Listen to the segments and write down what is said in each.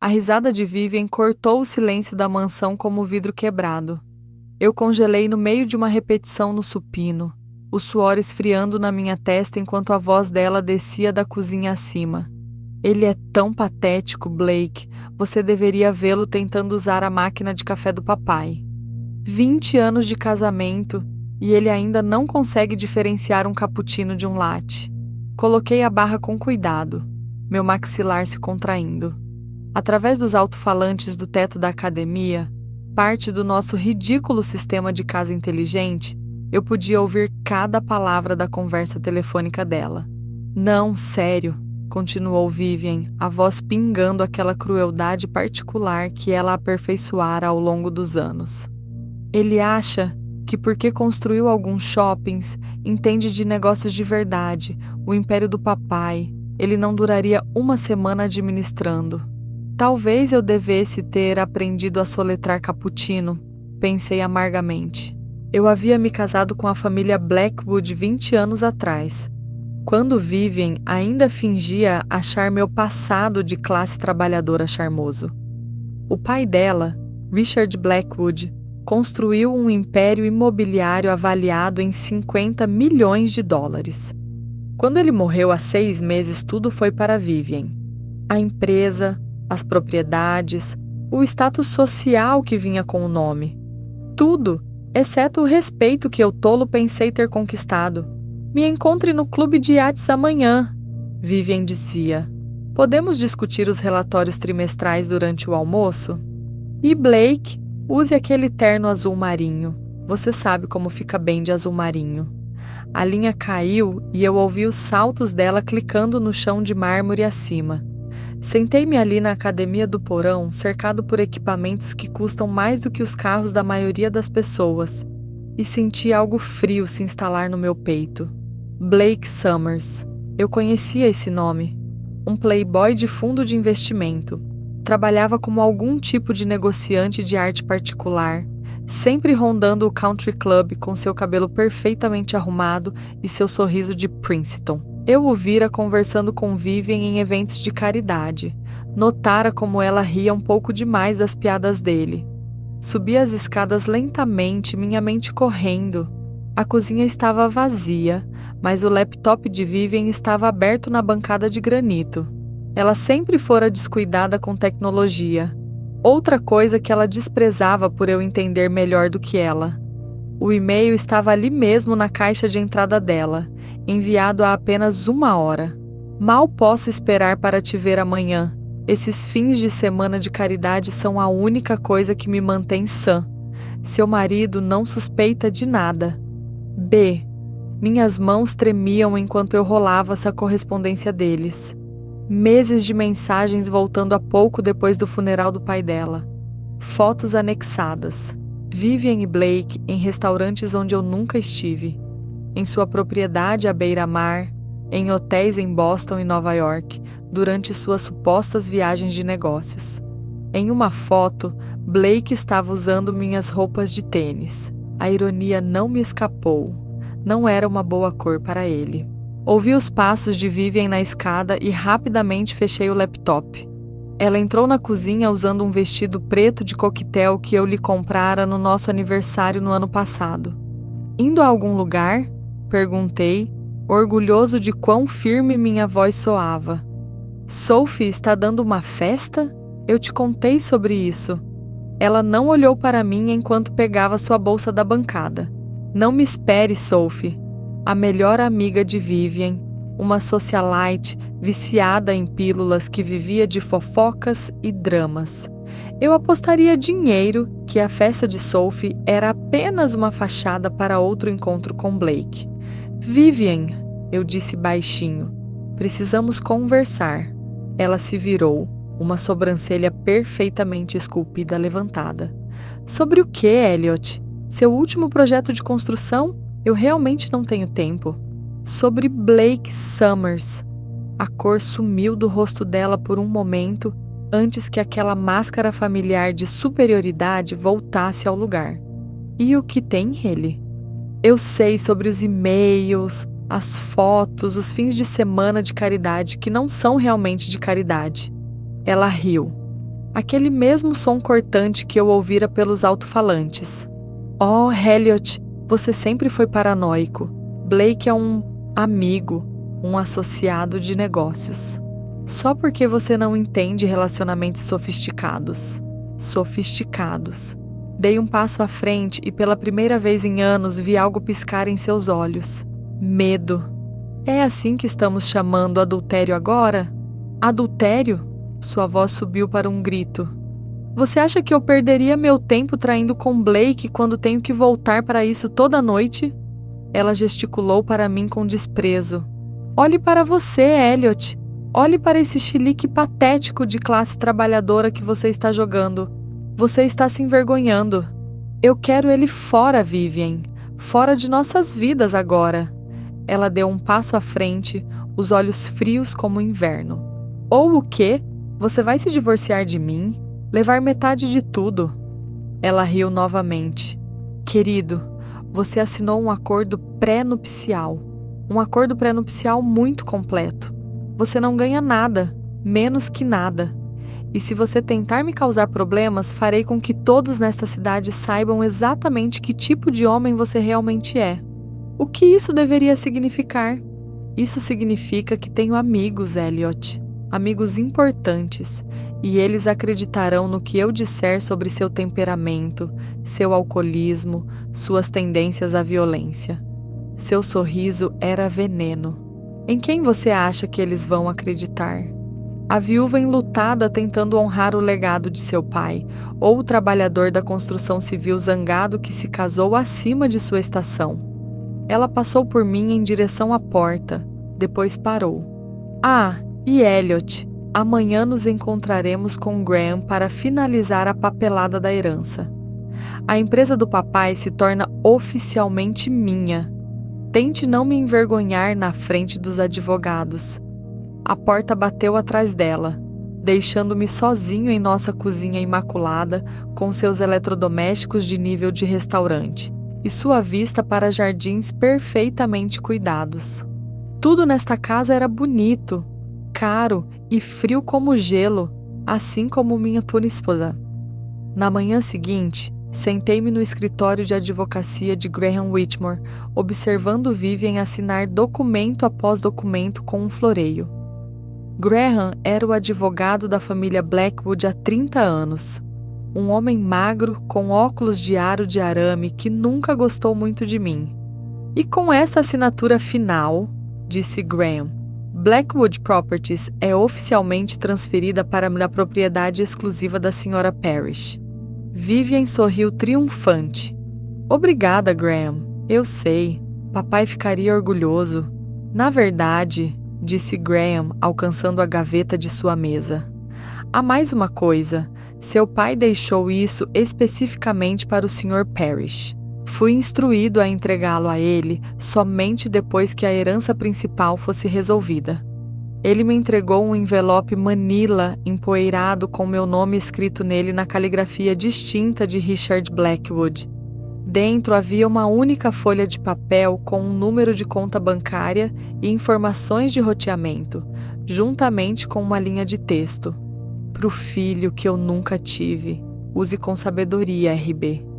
A risada de Vivian cortou o silêncio da mansão como vidro quebrado. Eu congelei no meio de uma repetição no supino, o suor esfriando na minha testa enquanto a voz dela descia da cozinha acima. Ele é tão patético, Blake. Você deveria vê-lo tentando usar a máquina de café do papai. 20 anos de casamento e ele ainda não consegue diferenciar um cappuccino de um latte. Coloquei a barra com cuidado, meu maxilar se contraindo. Através dos alto-falantes do teto da academia, parte do nosso ridículo sistema de casa inteligente, eu podia ouvir cada palavra da conversa telefônica dela. Não, sério, continuou Vivian, a voz pingando aquela crueldade particular que ela aperfeiçoara ao longo dos anos. Ele acha que porque construiu alguns shoppings, entende de negócios de verdade, o império do papai, ele não duraria uma semana administrando. Talvez eu devesse ter aprendido a soletrar cappuccino, pensei amargamente. Eu havia me casado com a família Blackwood 20 anos atrás, quando Vivian ainda fingia achar meu passado de classe trabalhadora charmoso. O pai dela, Richard Blackwood, construiu um império imobiliário avaliado em 50 milhões de dólares. Quando ele morreu há 6 meses, tudo foi para Vivian. A empresa, as propriedades, o status social que vinha com o nome. Tudo, exceto o respeito que eu tolo pensei ter conquistado. Me encontre no clube de iates amanhã, Vivian dizia. Podemos discutir os relatórios trimestrais durante o almoço? E Blake, use aquele terno azul marinho. Você sabe como fica bem de azul marinho. A linha caiu e eu ouvi os saltos dela clicando no chão de mármore acima. Sentei-me ali na academia do porão, cercado por equipamentos que custam mais do que os carros da maioria das pessoas, e senti algo frio se instalar no meu peito. Blake Summers. Eu conhecia esse nome. Um playboy de fundo de investimento. Trabalhava como algum tipo de negociante de arte particular, sempre rondando o country club com seu cabelo perfeitamente arrumado e seu sorriso de Princeton. Eu o vira conversando com Vivian em eventos de caridade. Notara como ela ria um pouco demais das piadas dele. Subi as escadas lentamente, minha mente correndo. A cozinha estava vazia, mas o laptop de Vivian estava aberto na bancada de granito. Ela sempre fora descuidada com tecnologia. Outra coisa que ela desprezava por eu entender melhor do que ela. O e-mail estava ali mesmo na caixa de entrada dela, enviado há apenas 1 hora. Mal posso esperar para te ver amanhã. Esses fins de semana de caridade são a única coisa que me mantém sã. Seu marido não suspeita de nada. B. Minhas mãos tremiam enquanto eu rolava essa correspondência deles. Meses de mensagens voltando a pouco depois do funeral do pai dela. Fotos anexadas. Vivian e Blake em restaurantes onde eu nunca estive. Em sua propriedade à beira-mar, em hotéis em Boston e Nova York, durante suas supostas viagens de negócios. Em uma foto, Blake estava usando minhas roupas de tênis. A ironia não me escapou. Não era uma boa cor para ele. Ouvi os passos de Vivian na escada e rapidamente fechei o laptop. Ela entrou na cozinha usando um vestido preto de coquetel que eu lhe comprara no nosso aniversário no ano passado. Indo a algum lugar? Perguntei, orgulhoso de quão firme minha voz soava. Sophie está dando uma festa? Eu te contei sobre isso. Ela não olhou para mim enquanto pegava sua bolsa da bancada. Não me espere, Sophie. A melhor amiga de Vivian, uma socialite viciada em pílulas que vivia de fofocas e dramas. Eu apostaria dinheiro que a festa de Sophie era apenas uma fachada para outro encontro com Blake. Vivian, eu disse baixinho, precisamos conversar. Ela se virou, uma sobrancelha perfeitamente esculpida levantada. Sobre o que, Elliot? Seu último projeto de construção? Eu realmente não tenho tempo. Sobre Blake Summers. A cor sumiu do rosto dela por um momento antes que aquela máscara familiar de superioridade voltasse ao lugar. E o que tem ele? Eu sei sobre os e-mails, as fotos, os fins de semana de caridade que não são realmente de caridade. Ela riu. Aquele mesmo som cortante que eu ouvira pelos alto-falantes. Oh, Elliot, você sempre foi paranoico. Blake é um amigo, um associado de negócios. Só porque você não entende relacionamentos sofisticados. Sofisticados. Dei um passo à frente e pela primeira vez em anos vi algo piscar em seus olhos. Medo. É assim que estamos chamando adultério agora? Adultério? Sua voz subiu para um grito. Você acha que eu perderia meu tempo traindo com Blake quando tenho que voltar para isso toda noite? Ela gesticulou para mim com desprezo. Olhe para você, Elliot. Olhe para esse chilique patético de classe trabalhadora que você está jogando. Você está se envergonhando. Eu quero ele fora, Vivian. Fora de nossas vidas agora. Ela deu um passo à frente, os olhos frios como o inverno. Ou o quê? Você vai se divorciar de mim? Levar metade de tudo? Ela riu novamente. Querido, você assinou um acordo pré-nupcial. Um acordo pré-nupcial muito completo. Você não ganha nada, menos que nada. E se você tentar me causar problemas, farei com que todos nesta cidade saibam exatamente que tipo de homem você realmente é. O que isso deveria significar? Isso significa que tenho amigos, Elliot. Amigos importantes. E eles acreditarão no que eu disser sobre seu temperamento, seu alcoolismo, suas tendências à violência. Seu sorriso era veneno. Em quem você acha que eles vão acreditar? A viúva enlutada tentando honrar o legado de seu pai, ou o trabalhador da construção civil zangado que se casou acima de sua estação. Ela passou por mim em direção à porta, depois parou. Ah, e Elliot, amanhã nos encontraremos com Graham para finalizar a papelada da herança. A empresa do papai se torna oficialmente minha. Tente não me envergonhar na frente dos advogados. A porta bateu atrás dela, deixando-me sozinho em nossa cozinha imaculada, com seus eletrodomésticos de nível de restaurante, e sua vista para jardins perfeitamente cuidados. Tudo nesta casa era bonito, caro e frio como gelo, assim como minha pura esposa. Na manhã seguinte, sentei-me no escritório de advocacia de Graham Whitmore, observando Vivian assinar documento após documento com um floreio. Graham era o advogado da família Blackwood há 30 anos. Um homem magro com óculos de aro de arame que nunca gostou muito de mim. E com esta assinatura final, disse Graham, Blackwood Properties é oficialmente transferida para a propriedade exclusiva da Sra. Parrish. Vivian sorriu triunfante. Obrigada, Graham. Eu sei. Papai ficaria orgulhoso. Na verdade, disse Graham, alcançando a gaveta de sua mesa. Há mais uma coisa. Seu pai deixou isso especificamente para o Sr. Parrish. Fui instruído a entregá-lo a ele somente depois que a herança principal fosse resolvida. Ele me entregou um envelope manila empoeirado com meu nome escrito nele na caligrafia distinta de Richard Blackwood. Dentro havia uma única folha de papel com um número de conta bancária e informações de roteamento, juntamente com uma linha de texto. Pro filho que eu nunca tive, use com sabedoria, RB.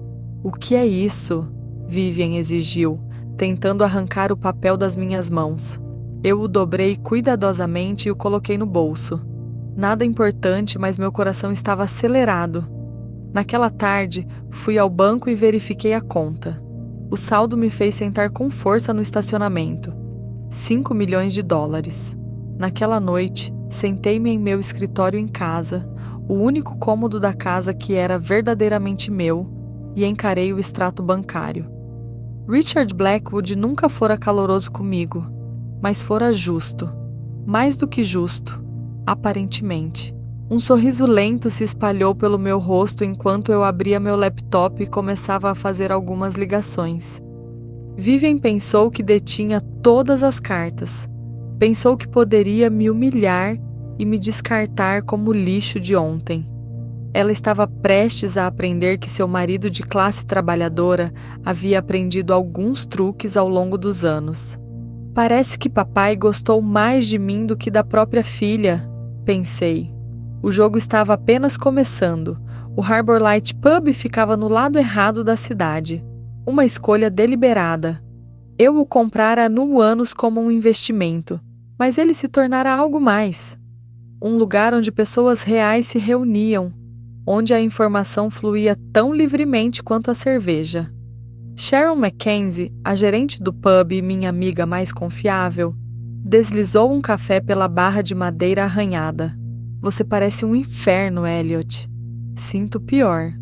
O que é isso? Vivian exigiu, tentando arrancar o papel das minhas mãos. Eu o dobrei cuidadosamente e o coloquei no bolso. Nada importante, mas meu coração estava acelerado. Naquela tarde, fui ao banco e verifiquei a conta. O saldo me fez sentar com força no estacionamento. 5 milhões de dólares. Naquela noite, sentei-me em meu escritório em casa, o único cômodo da casa que era verdadeiramente meu, e encarei o extrato bancário. Richard Blackwood nunca fora caloroso comigo, mas fora justo. Mais do que justo, aparentemente. Um sorriso lento se espalhou pelo meu rosto enquanto eu abria meu laptop e começava a fazer algumas ligações. Vivian pensou que detinha todas as cartas. Pensou que poderia me humilhar e me descartar como lixo de ontem. Ela estava prestes a aprender que seu marido de classe trabalhadora havia aprendido alguns truques ao longo dos anos. Parece que papai gostou mais de mim do que da própria filha, pensei. O jogo estava apenas começando. O Harbor Light Pub ficava no lado errado da cidade. Uma escolha deliberada. Eu o comprara há 9 anos como um investimento, mas ele se tornara algo mais. Um lugar onde pessoas reais se reuniam, onde a informação fluía tão livremente quanto a cerveja. Sharon Mackenzie, a gerente do pub e minha amiga mais confiável, deslizou um café pela barra de madeira arranhada. Você parece um inferno, Elliot. Sinto pior.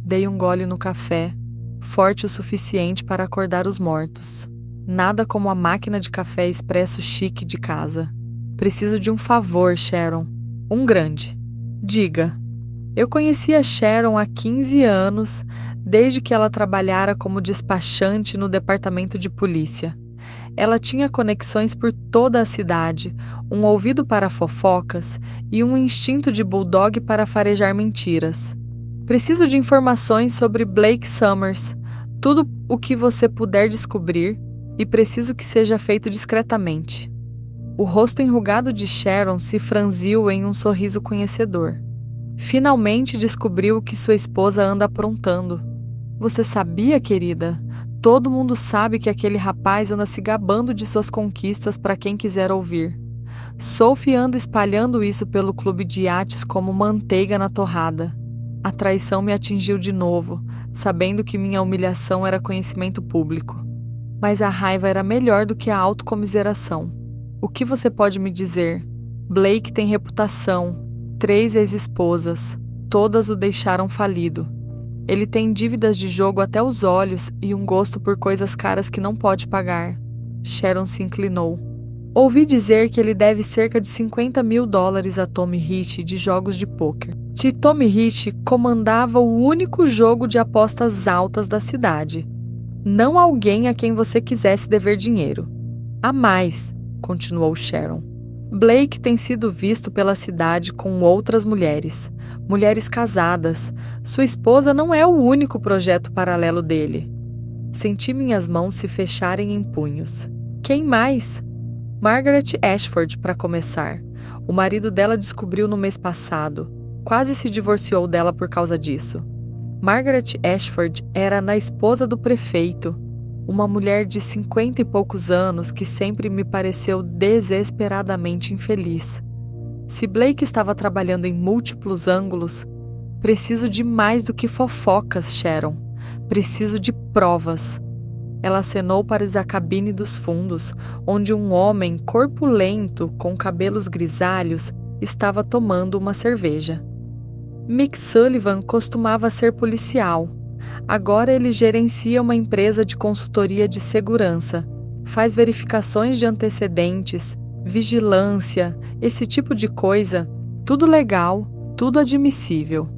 Dei um gole no café, forte o suficiente para acordar os mortos. Nada como a máquina de café expresso chique de casa. Preciso de um favor, Sharon. Um grande. Diga. Eu conhecia Sharon há 15 anos, desde que ela trabalhara como despachante no departamento de polícia. Ela tinha conexões por toda a cidade, um ouvido para fofocas e um instinto de bulldog para farejar mentiras. Preciso de informações sobre Blake Summers, tudo o que você puder descobrir, e preciso que seja feito discretamente. O rosto enrugado de Sharon se franziu em um sorriso conhecedor. Finalmente descobriu o que sua esposa anda aprontando. Você sabia, querida? Todo mundo sabe que aquele rapaz anda se gabando de suas conquistas para quem quiser ouvir. Sophie anda espalhando isso pelo clube de iates como manteiga na torrada. A traição me atingiu de novo, sabendo que minha humilhação era conhecimento público. Mas a raiva era melhor do que a autocomiseração. O que você pode me dizer? Blake tem reputação, 3 ex-esposas, todas o deixaram falido. Ele tem dívidas de jogo até os olhos e um gosto por coisas caras que não pode pagar. Sharon se inclinou. Ouvi dizer que ele deve cerca de $50 mil a Tommy Rich de jogos de pôquer. Tommy Rich comandava o único jogo de apostas altas da cidade. Não alguém a quem você quisesse dever dinheiro. Há mais, continuou Sharon. Blake tem sido visto pela cidade com outras mulheres, mulheres casadas. Sua esposa não é o único projeto paralelo dele. Senti minhas mãos se fecharem em punhos. Quem mais? Margaret Ashford, para começar. O marido dela descobriu no mês passado. Quase se divorciou dela por causa disso. Margaret Ashford era a esposa do prefeito. Uma mulher de 50 e poucos anos que sempre me pareceu desesperadamente infeliz. Se Blake estava trabalhando em múltiplos ângulos, preciso de mais do que fofocas, Sharon. Preciso de provas. Ela acenou para a cabine dos fundos, onde um homem corpulento, com cabelos grisalhos, estava tomando uma cerveja. Mick Sullivan costumava ser policial. Agora ele gerencia uma empresa de consultoria de segurança, faz verificações de antecedentes, vigilância, esse tipo de coisa, tudo legal, tudo admissível.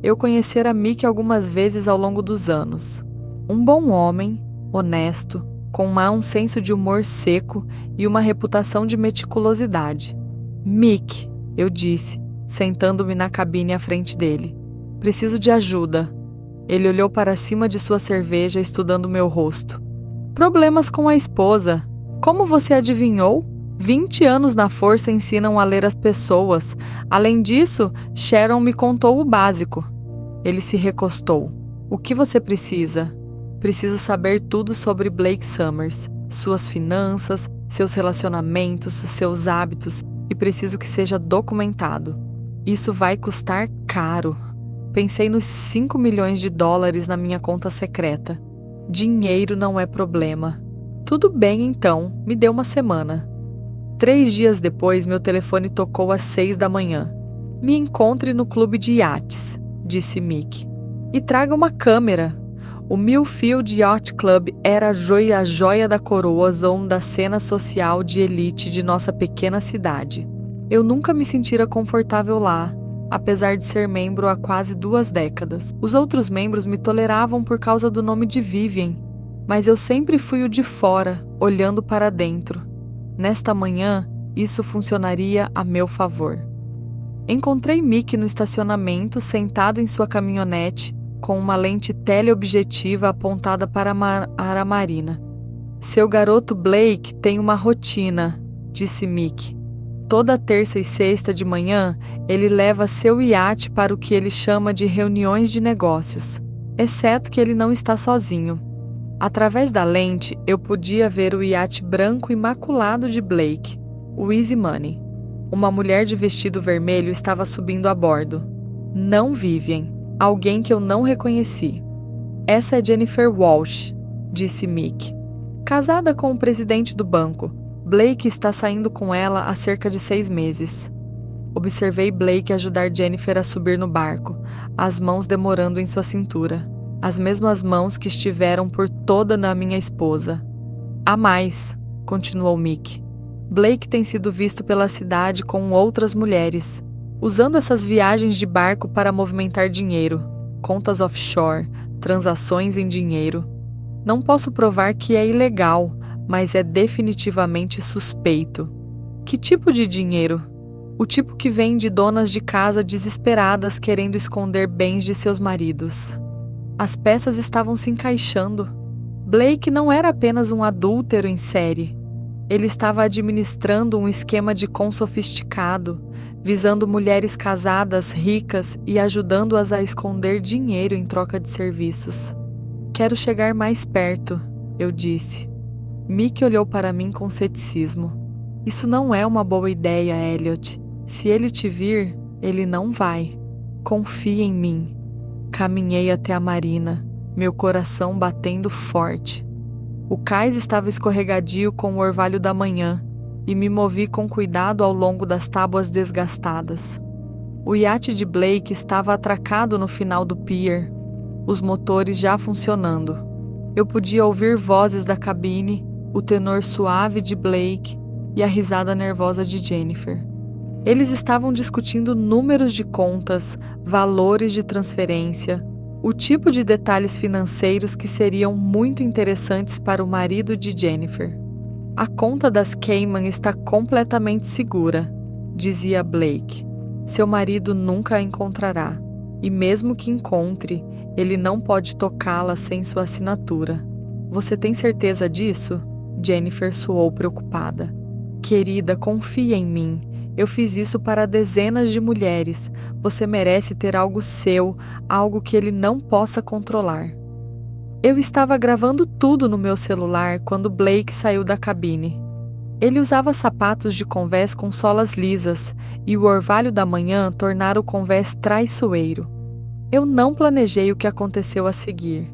Eu conhecera Mick algumas vezes ao longo dos anos. Um bom homem, honesto, com um senso de humor seco e uma reputação de meticulosidade. Mick, eu disse, sentando-me na cabine à frente dele. Preciso de ajuda. Ele olhou para cima de sua cerveja, estudando meu rosto. Problemas com a esposa. Como você adivinhou? 20 anos na força ensinam a ler as pessoas. Além disso, Sharon me contou o básico. Ele se recostou. O que você precisa? Preciso saber tudo sobre Blake Summers, suas finanças, seus relacionamentos, seus hábitos, e preciso que seja documentado. Isso vai custar caro. Pensei nos $5 milhões na minha conta secreta. Dinheiro não é problema. Tudo bem, então, me dê uma semana. 3 dias depois, meu telefone tocou às 6 da manhã. Me encontre no clube de iates, disse Mick. E traga uma câmera. O Millfield Yacht Club era a joia da coroa da cena social de elite de nossa pequena cidade. Eu nunca me sentira confortável lá, apesar de ser membro há quase 2 décadas. Os outros membros me toleravam por causa do nome de Vivian, mas eu sempre fui o de fora, olhando para dentro. Nesta manhã, isso funcionaria a meu favor. Encontrei Mick no estacionamento, sentado em sua caminhonete, com uma lente teleobjetiva apontada para a marina. Seu garoto Blake tem uma rotina, disse Mick. Toda terça e sexta de manhã, ele leva seu iate para o que ele chama de reuniões de negócios, exceto que ele não está sozinho. Através da lente, eu podia ver o iate branco imaculado de Blake, o Easy Money. Uma mulher de vestido vermelho estava subindo a bordo. Não Vivian, alguém que eu não reconheci. Essa é Jennifer Walsh, disse Mick. Casada com o presidente do banco. Blake está saindo com ela há cerca de 6 meses. Observei Blake ajudar Jennifer a subir no barco, as mãos demorando em sua cintura. As mesmas mãos que estiveram por toda na minha esposa. Há mais, continuou Mick. Blake tem sido visto pela cidade com outras mulheres, usando essas viagens de barco para movimentar dinheiro, contas offshore, transações em dinheiro. Não posso provar que é ilegal, mas é definitivamente suspeito. Que tipo de dinheiro? O tipo que vem de donas de casa desesperadas querendo esconder bens de seus maridos. As peças estavam se encaixando. Blake não era apenas um adúltero em série. Ele estava administrando um esquema de sofisticado, visando mulheres casadas, ricas e ajudando-as a esconder dinheiro em troca de serviços. Quero chegar mais perto, eu disse. Mick olhou para mim com ceticismo. Isso não é uma boa ideia, Elliot. Se ele te vir, ele não vai. Confie em mim. Caminhei até a marina, meu coração batendo forte. O cais estava escorregadio com o orvalho da manhã e me movi com cuidado ao longo das tábuas desgastadas. O iate de Blake estava atracado no final do pier, os motores já funcionando. Eu podia ouvir vozes da cabine, o tenor suave de Blake e a risada nervosa de Jennifer. Eles estavam discutindo números de contas, valores de transferência, o tipo de detalhes financeiros que seriam muito interessantes para o marido de Jennifer. A conta das Cayman está completamente segura, dizia Blake. Seu marido nunca a encontrará, e mesmo que encontre, ele não pode tocá-la sem sua assinatura. Você tem certeza disso? Jennifer soou preocupada. Querida, confia em mim. Eu fiz isso para dezenas de mulheres. Você merece ter algo seu, algo que ele não possa controlar. Eu estava gravando tudo no meu celular quando Blake saiu da cabine. Ele usava sapatos de convés com solas lisas e o orvalho da manhã tornara o convés traiçoeiro. Eu não planejei o que aconteceu a seguir.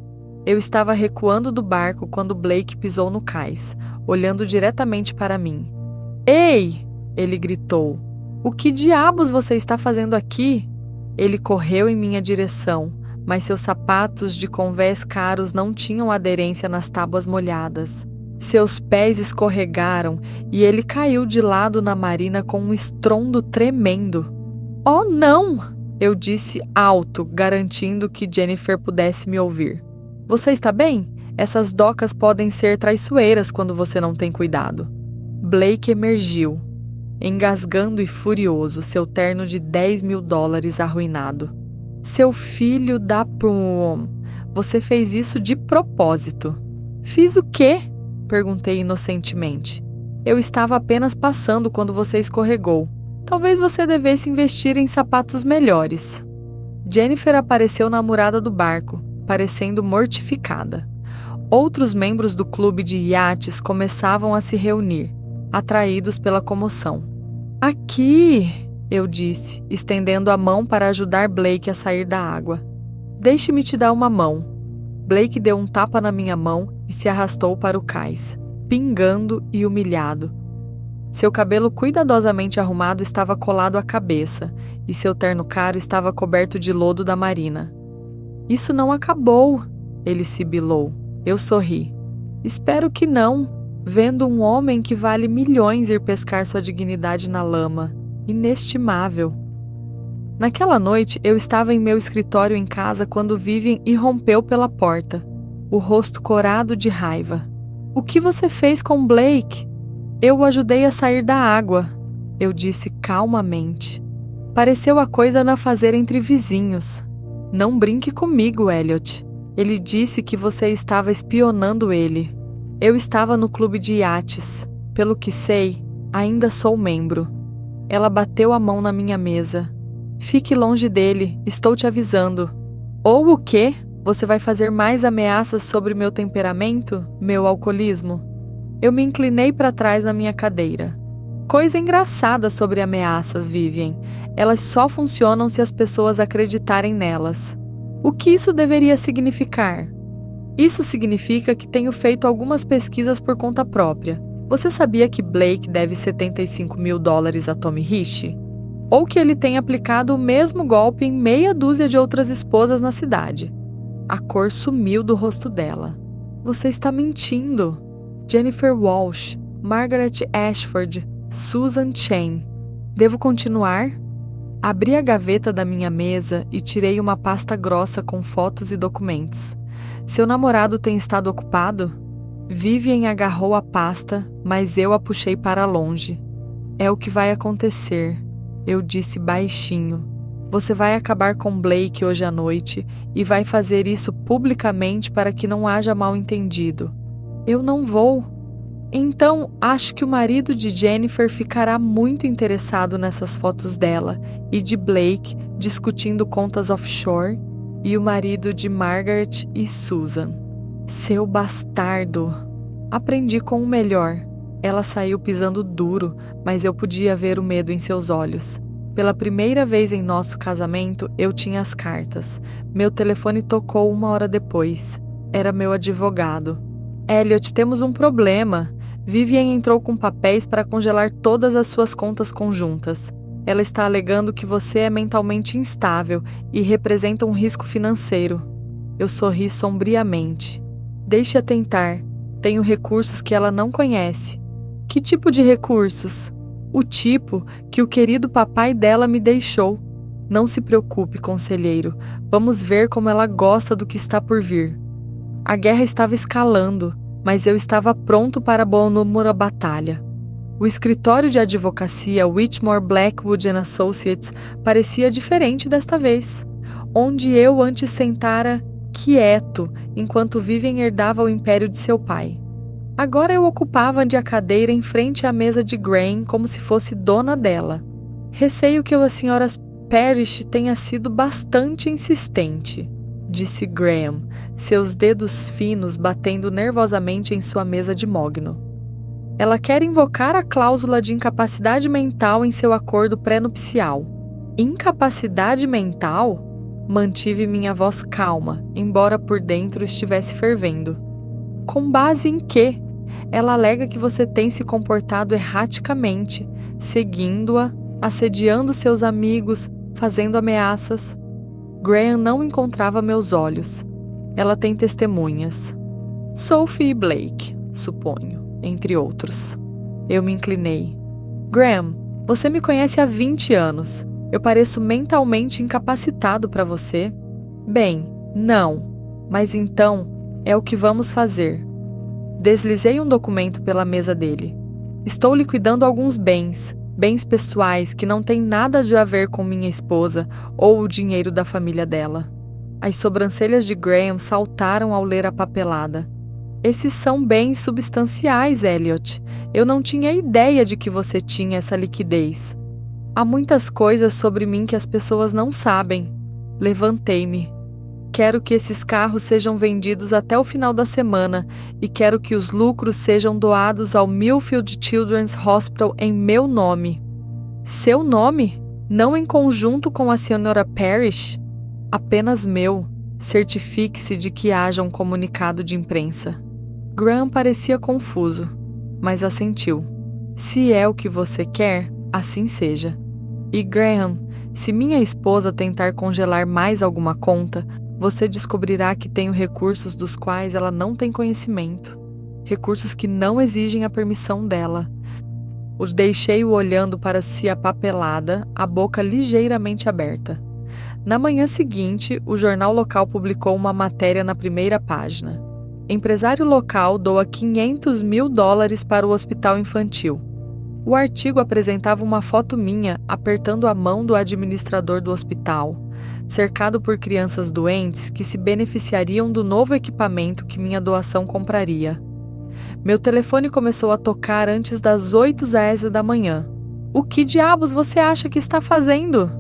Eu estava recuando do barco quando Blake pisou no cais, olhando diretamente para mim. Ei! Ele gritou. O que diabos você está fazendo aqui? Ele correu em minha direção, mas seus sapatos de convés caros não tinham aderência nas tábuas molhadas. Seus pés escorregaram e ele caiu de lado na marina com um estrondo tremendo. Oh, não! Eu disse alto, garantindo que Jennifer pudesse me ouvir. Você está bem? Essas docas podem ser traiçoeiras quando você não tem cuidado. Blake emergiu, engasgando e furioso, seu terno de $10.000 arruinado. Seu filho da pum! Você fez isso de propósito. Fiz o quê? Perguntei inocentemente. Eu estava apenas passando quando você escorregou. Talvez você devesse investir em sapatos melhores. Jennifer apareceu na murada do barco, parecendo mortificada. Outros membros do clube de iates começavam a se reunir, atraídos pela comoção. Aqui, eu disse, estendendo a mão para ajudar Blake a sair da água. Deixe-me te dar uma mão. Blake deu um tapa na minha mão e se arrastou para o cais, pingando e humilhado. Seu cabelo cuidadosamente arrumado estava colado à cabeça e seu terno caro estava coberto de lodo da marina. Isso não acabou, ele sibilou. Eu sorri. Espero que não. Vendo um homem que vale milhões ir pescar sua dignidade na lama. Inestimável. Naquela noite, eu estava em meu escritório em casa quando Vivian irrompeu pela porta, o rosto corado de raiva. O que você fez com Blake? Eu o ajudei a sair da água, eu disse calmamente. Pareceu a coisa na fazer entre vizinhos. Não brinque comigo, Elliot. Ele disse que você estava espionando ele. Eu estava no clube de iates. Pelo que sei, ainda sou membro. Ela bateu a mão na minha mesa. Fique longe dele, estou te avisando. Ou o quê? Você vai fazer mais ameaças sobre meu temperamento, meu alcoolismo? Eu me inclinei para trás na minha cadeira. Coisa engraçada sobre ameaças, Vivian. Elas só funcionam se as pessoas acreditarem nelas. O que isso deveria significar? Isso significa que tenho feito algumas pesquisas por conta própria. Você sabia que Blake deve $75.000 a Tommy Rich? Ou que ele tem aplicado o mesmo golpe em meia dúzia de outras esposas na cidade? A cor sumiu do rosto dela. Você está mentindo. Jennifer Walsh, Margaret Ashford, Susan Chain. Devo continuar? Abri a gaveta da minha mesa e tirei uma pasta grossa com fotos e documentos. Seu namorado tem estado ocupado? Vivian agarrou a pasta, mas eu a puxei para longe. É o que vai acontecer, eu disse baixinho. Você vai acabar com Blake hoje à noite e vai fazer isso publicamente para que não haja mal-entendido. Eu não vou. Então, acho que o marido de Jennifer ficará muito interessado nessas fotos dela e de Blake discutindo contas offshore e o marido de Margaret e Susan. Seu bastardo! Aprendi com o melhor. Ela saiu pisando duro, mas eu podia ver o medo em seus olhos. Pela primeira vez em nosso casamento, eu tinha as cartas. Meu telefone tocou 1 hora depois. Era meu advogado. Elliot, temos um problema. Vivian entrou com papéis para congelar todas as suas contas conjuntas. Ela está alegando que você é mentalmente instável e representa um risco financeiro. Eu sorri sombriamente. Deixe-a tentar. Tenho recursos que ela não conhece. Que tipo de recursos? O tipo que o querido papai dela me deixou. Não se preocupe, conselheiro. Vamos ver como ela gosta do que está por vir. A guerra estava escalando, mas eu estava pronto para a batalha. O escritório de advocacia Whitmore Blackwood & Associates parecia diferente desta vez, onde eu antes sentara quieto enquanto Vivian herdava o império de seu pai. Agora eu ocupava a cadeira em frente à mesa de Graham como se fosse dona dela. Receio que a senhora Parrish tenha sido bastante insistente, disse Graham, seus dedos finos batendo nervosamente em sua mesa de mogno. Ela quer invocar a cláusula de incapacidade mental em seu acordo pré-nupcial. Incapacidade mental? Mantive minha voz calma, embora por dentro estivesse fervendo. Com base em quê? Ela alega que você tem se comportado erraticamente, seguindo-a, assediando seus amigos, fazendo ameaças. Graham não encontrava meus olhos. Ela tem testemunhas. Sophie e Blake, suponho, entre outros. Eu me inclinei. Graham, você me conhece há 20 anos. Eu pareço mentalmente incapacitado para você? Bem, não. Mas então, é o que vamos fazer. Deslizei um documento pela mesa dele. Estou liquidando alguns bens pessoais que não têm nada a ver com minha esposa ou o dinheiro da família dela. As sobrancelhas de Graham saltaram ao ler a papelada. Esses são bens substanciais, Elliot. Eu não tinha ideia de que você tinha essa liquidez. Há muitas coisas sobre mim que as pessoas não sabem. Levantei-me. Quero que esses carros sejam vendidos até o final da semana e quero que os lucros sejam doados ao Millfield Children's Hospital em meu nome. Seu nome? Não em conjunto com a Sra. Parrish? Apenas meu. Certifique-se de que haja um comunicado de imprensa. Graham parecia confuso, mas assentiu. Se é o que você quer, assim seja. E Graham, se minha esposa tentar congelar mais alguma conta, você descobrirá que tenho recursos dos quais ela não tem conhecimento. Recursos que não exigem a permissão dela. Os deixei-o olhando para si a papelada, a boca ligeiramente aberta. Na manhã seguinte, o jornal local publicou uma matéria na primeira página. Empresário local doa $500.000 para o hospital infantil. O artigo apresentava uma foto minha apertando a mão do administrador do hospital, cercado por crianças doentes que se beneficiariam do novo equipamento que minha doação compraria. Meu telefone começou a tocar antes das 8h da manhã. O que diabos você acha que está fazendo?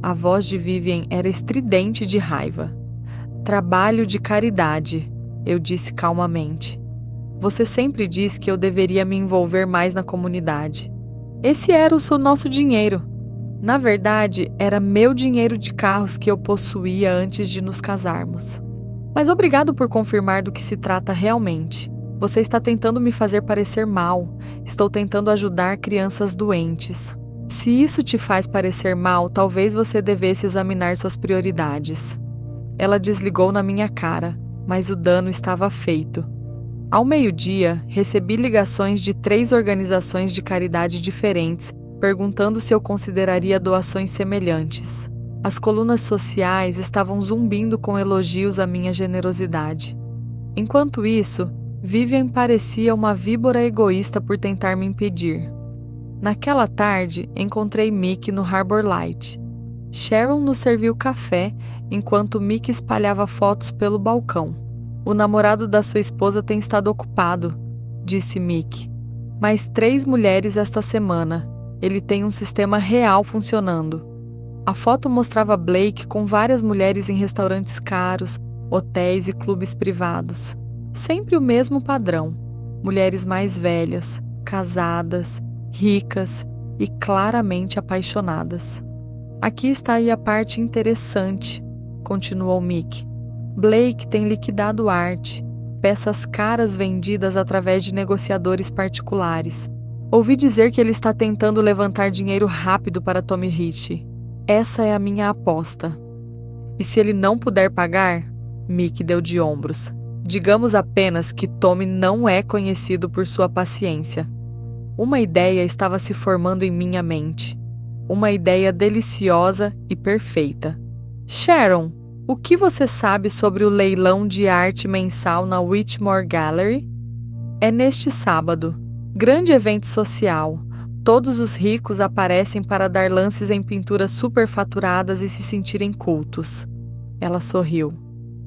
A voz de Vivian era estridente de raiva. Trabalho de caridade, eu disse calmamente. Você sempre disse que eu deveria me envolver mais na comunidade. Esse era o nosso dinheiro. Na verdade, era meu dinheiro de carros que eu possuía antes de nos casarmos. Mas obrigado por confirmar do que se trata realmente. Você está tentando me fazer parecer mal. Estou tentando ajudar crianças doentes. Se isso te faz parecer mal, talvez você devesse examinar suas prioridades. Ela desligou na minha cara, mas o dano estava feito. Ao meio-dia, recebi ligações de 3 organizações de caridade diferentes, perguntando se eu consideraria doações semelhantes. As colunas sociais estavam zumbindo com elogios à minha generosidade. Enquanto isso, Vivian parecia uma víbora egoísta por tentar me impedir. Naquela tarde, encontrei Mick no Harbor Light. Sharon nos serviu café, enquanto Mick espalhava fotos pelo balcão. O namorado da sua esposa tem estado ocupado, disse Mick. Mais 3 mulheres esta semana. Ele tem um sistema real funcionando. A foto mostrava Blake com várias mulheres em restaurantes caros, hotéis e clubes privados. Sempre o mesmo padrão. Mulheres mais velhas, casadas, ricas e claramente apaixonadas. Aqui está aí a parte interessante, continuou Mick. Blake tem liquidado arte, peças caras vendidas através de negociadores particulares. Ouvi dizer que ele está tentando levantar dinheiro rápido para Tommy Ricci. Essa é a minha aposta. E se ele não puder pagar? Mick deu de ombros. Digamos apenas que Tommy não é conhecido por sua paciência. Uma ideia estava se formando em minha mente. Uma ideia deliciosa e perfeita. Sharon, o que você sabe sobre o leilão de arte mensal na Whitmore Gallery? É neste sábado. Grande evento social. Todos os ricos aparecem para dar lances em pinturas superfaturadas e se sentirem cultos. Ela sorriu.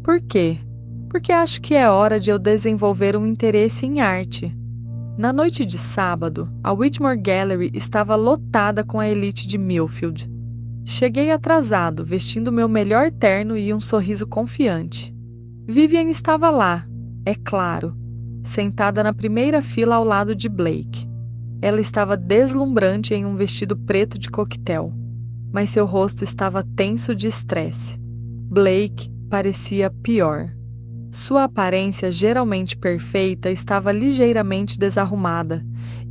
Por quê? Porque acho que é hora de eu desenvolver um interesse em arte. Na noite de sábado, a Whitmore Gallery estava lotada com a elite de Millfield. Cheguei atrasado, vestindo meu melhor terno e um sorriso confiante. Vivian estava lá, é claro, sentada na primeira fila ao lado de Blake. Ela estava deslumbrante em um vestido preto de coquetel, mas seu rosto estava tenso de estresse. Blake parecia pior. Sua aparência geralmente perfeita estava ligeiramente desarrumada,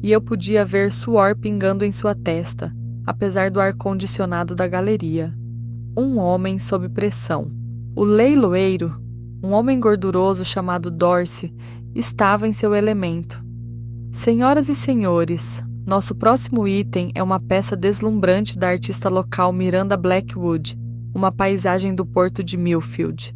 e eu podia ver suor pingando em sua testa, apesar do ar-condicionado da galeria. Um homem sob pressão. O leiloeiro, um homem gorduroso chamado Dorsey, estava em seu elemento. Senhoras e senhores, nosso próximo item é uma peça deslumbrante da artista local Miranda Blackwood, uma paisagem do porto de Millfield.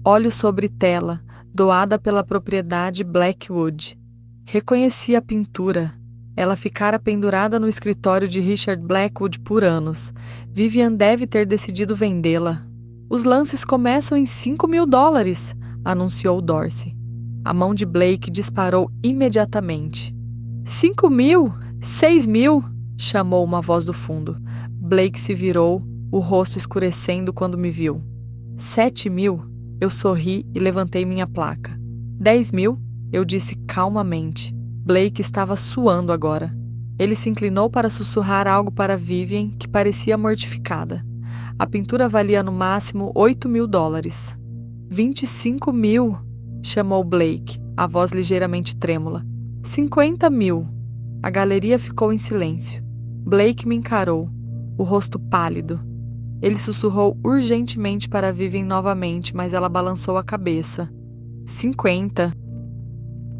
Óleo sobre tela, doada pela propriedade Blackwood. Reconheci a pintura. Ela ficara pendurada no escritório de Richard Blackwood por anos. Vivian deve ter decidido vendê-la. Os lances começam em $5.000, anunciou Dorsey. A mão de Blake disparou imediatamente. 5.000? 6.000? Chamou uma voz do fundo. Blake se virou, o rosto escurecendo quando me viu. 7.000? Eu sorri e levantei minha placa. 10.000? Eu disse calmamente. Blake estava suando agora. Ele se inclinou para sussurrar algo para Vivian, que parecia mortificada. A pintura valia no máximo $8.000. 25.000? Chamou Blake, a voz ligeiramente trêmula. 50.000. A galeria ficou em silêncio. Blake me encarou, o rosto pálido. Ele sussurrou urgentemente para Vivian novamente, mas ela balançou a cabeça. 50.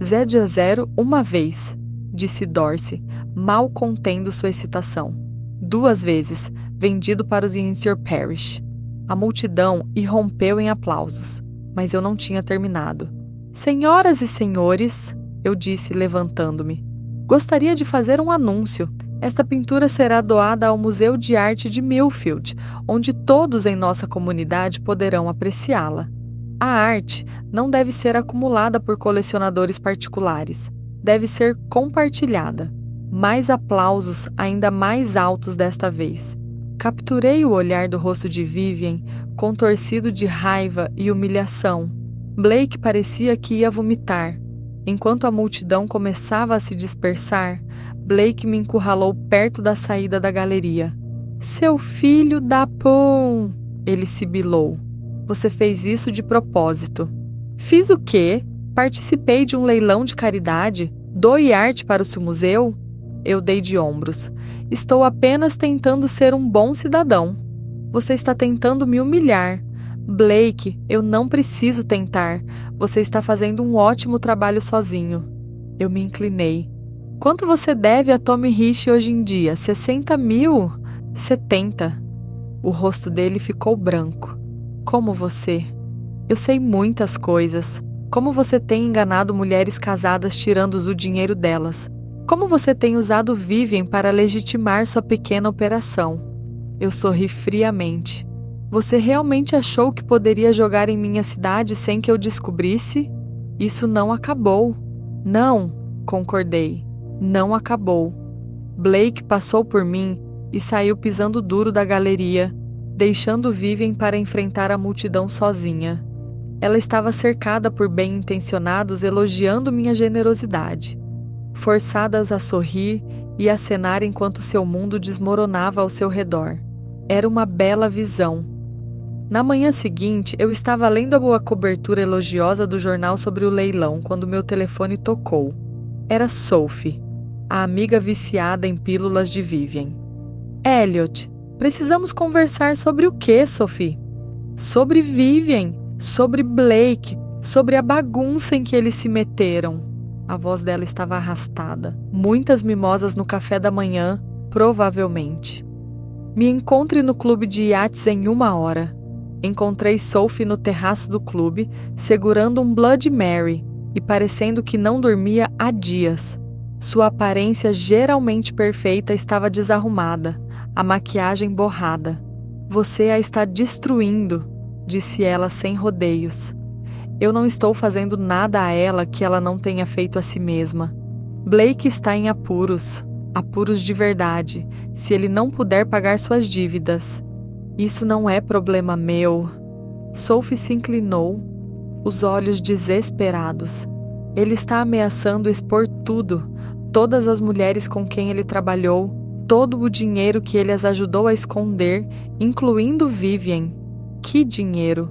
Zé de zero uma vez, disse Dorsey, mal contendo sua excitação. 2 vezes, vendido para os Windsor Parish. A multidão irrompeu em aplausos, mas eu não tinha terminado. Senhoras e senhores, eu disse levantando-me, gostaria de fazer um anúncio. Esta pintura será doada ao Museu de Arte de Millfield, onde todos em nossa comunidade poderão apreciá-la. A arte não deve ser acumulada por colecionadores particulares, deve ser compartilhada. Mais aplausos, ainda mais altos desta vez. Capturei o olhar do rosto de Vivian, contorcido de raiva e humilhação. Blake parecia que ia vomitar. Enquanto a multidão começava a se dispersar, Blake me encurralou perto da saída da galeria. "Seu filho da pum!" ele sibilou. "Você fez isso de propósito." "Fiz o quê? Participei de um leilão de caridade? Doe arte para o seu museu?" Eu dei de ombros. "Estou apenas tentando ser um bom cidadão." "Você está tentando me humilhar." "Blake, eu não preciso tentar. Você está fazendo um ótimo trabalho sozinho." Eu me inclinei. "Quanto você deve a Tommy Rich hoje em dia? 60 mil? 70. O rosto dele ficou branco. "Como você? Eu sei muitas coisas. Como você tem enganado mulheres casadas tirando-os o dinheiro delas? Como você tem usado Vivian para legitimar sua pequena operação?" Eu sorri friamente. "Você realmente achou que poderia jogar em minha cidade sem que eu descobrisse? Isso não acabou." "Não", concordei. "Não acabou." Blake passou por mim e saiu pisando duro da galeria, deixando Vivian para enfrentar a multidão sozinha. Ela estava cercada por bem-intencionados elogiando minha generosidade, forçadas a sorrir e acenar enquanto seu mundo desmoronava ao seu redor. Era uma bela visão. Na manhã seguinte, eu estava lendo a cobertura elogiosa do jornal sobre o leilão quando meu telefone tocou. Era Sophie, a amiga viciada em pílulas de Vivian. "Elliot, precisamos conversar sobre o quê, Sophie?" "Sobre Vivian, sobre Blake, sobre a bagunça em que eles se meteram." A voz dela estava arrastada. "Muitas mimosas no café da manhã, provavelmente." "Me encontre no clube de iates em 1 hora." Encontrei Sophie no terraço do clube, segurando um Bloody Mary e parecendo que não dormia há dias. Sua aparência geralmente perfeita estava desarrumada, a maquiagem borrada. "Você a está destruindo", disse ela sem rodeios. "Eu não estou fazendo nada a ela que ela não tenha feito a si mesma." "Blake está em apuros de verdade, se ele não puder pagar suas dívidas." "Isso não é problema meu." Sophie se inclinou, os olhos desesperados. "Ele está ameaçando expor tudo, todas as mulheres com quem ele trabalhou, todo o dinheiro que ele as ajudou a esconder, incluindo Vivian." "Que dinheiro?"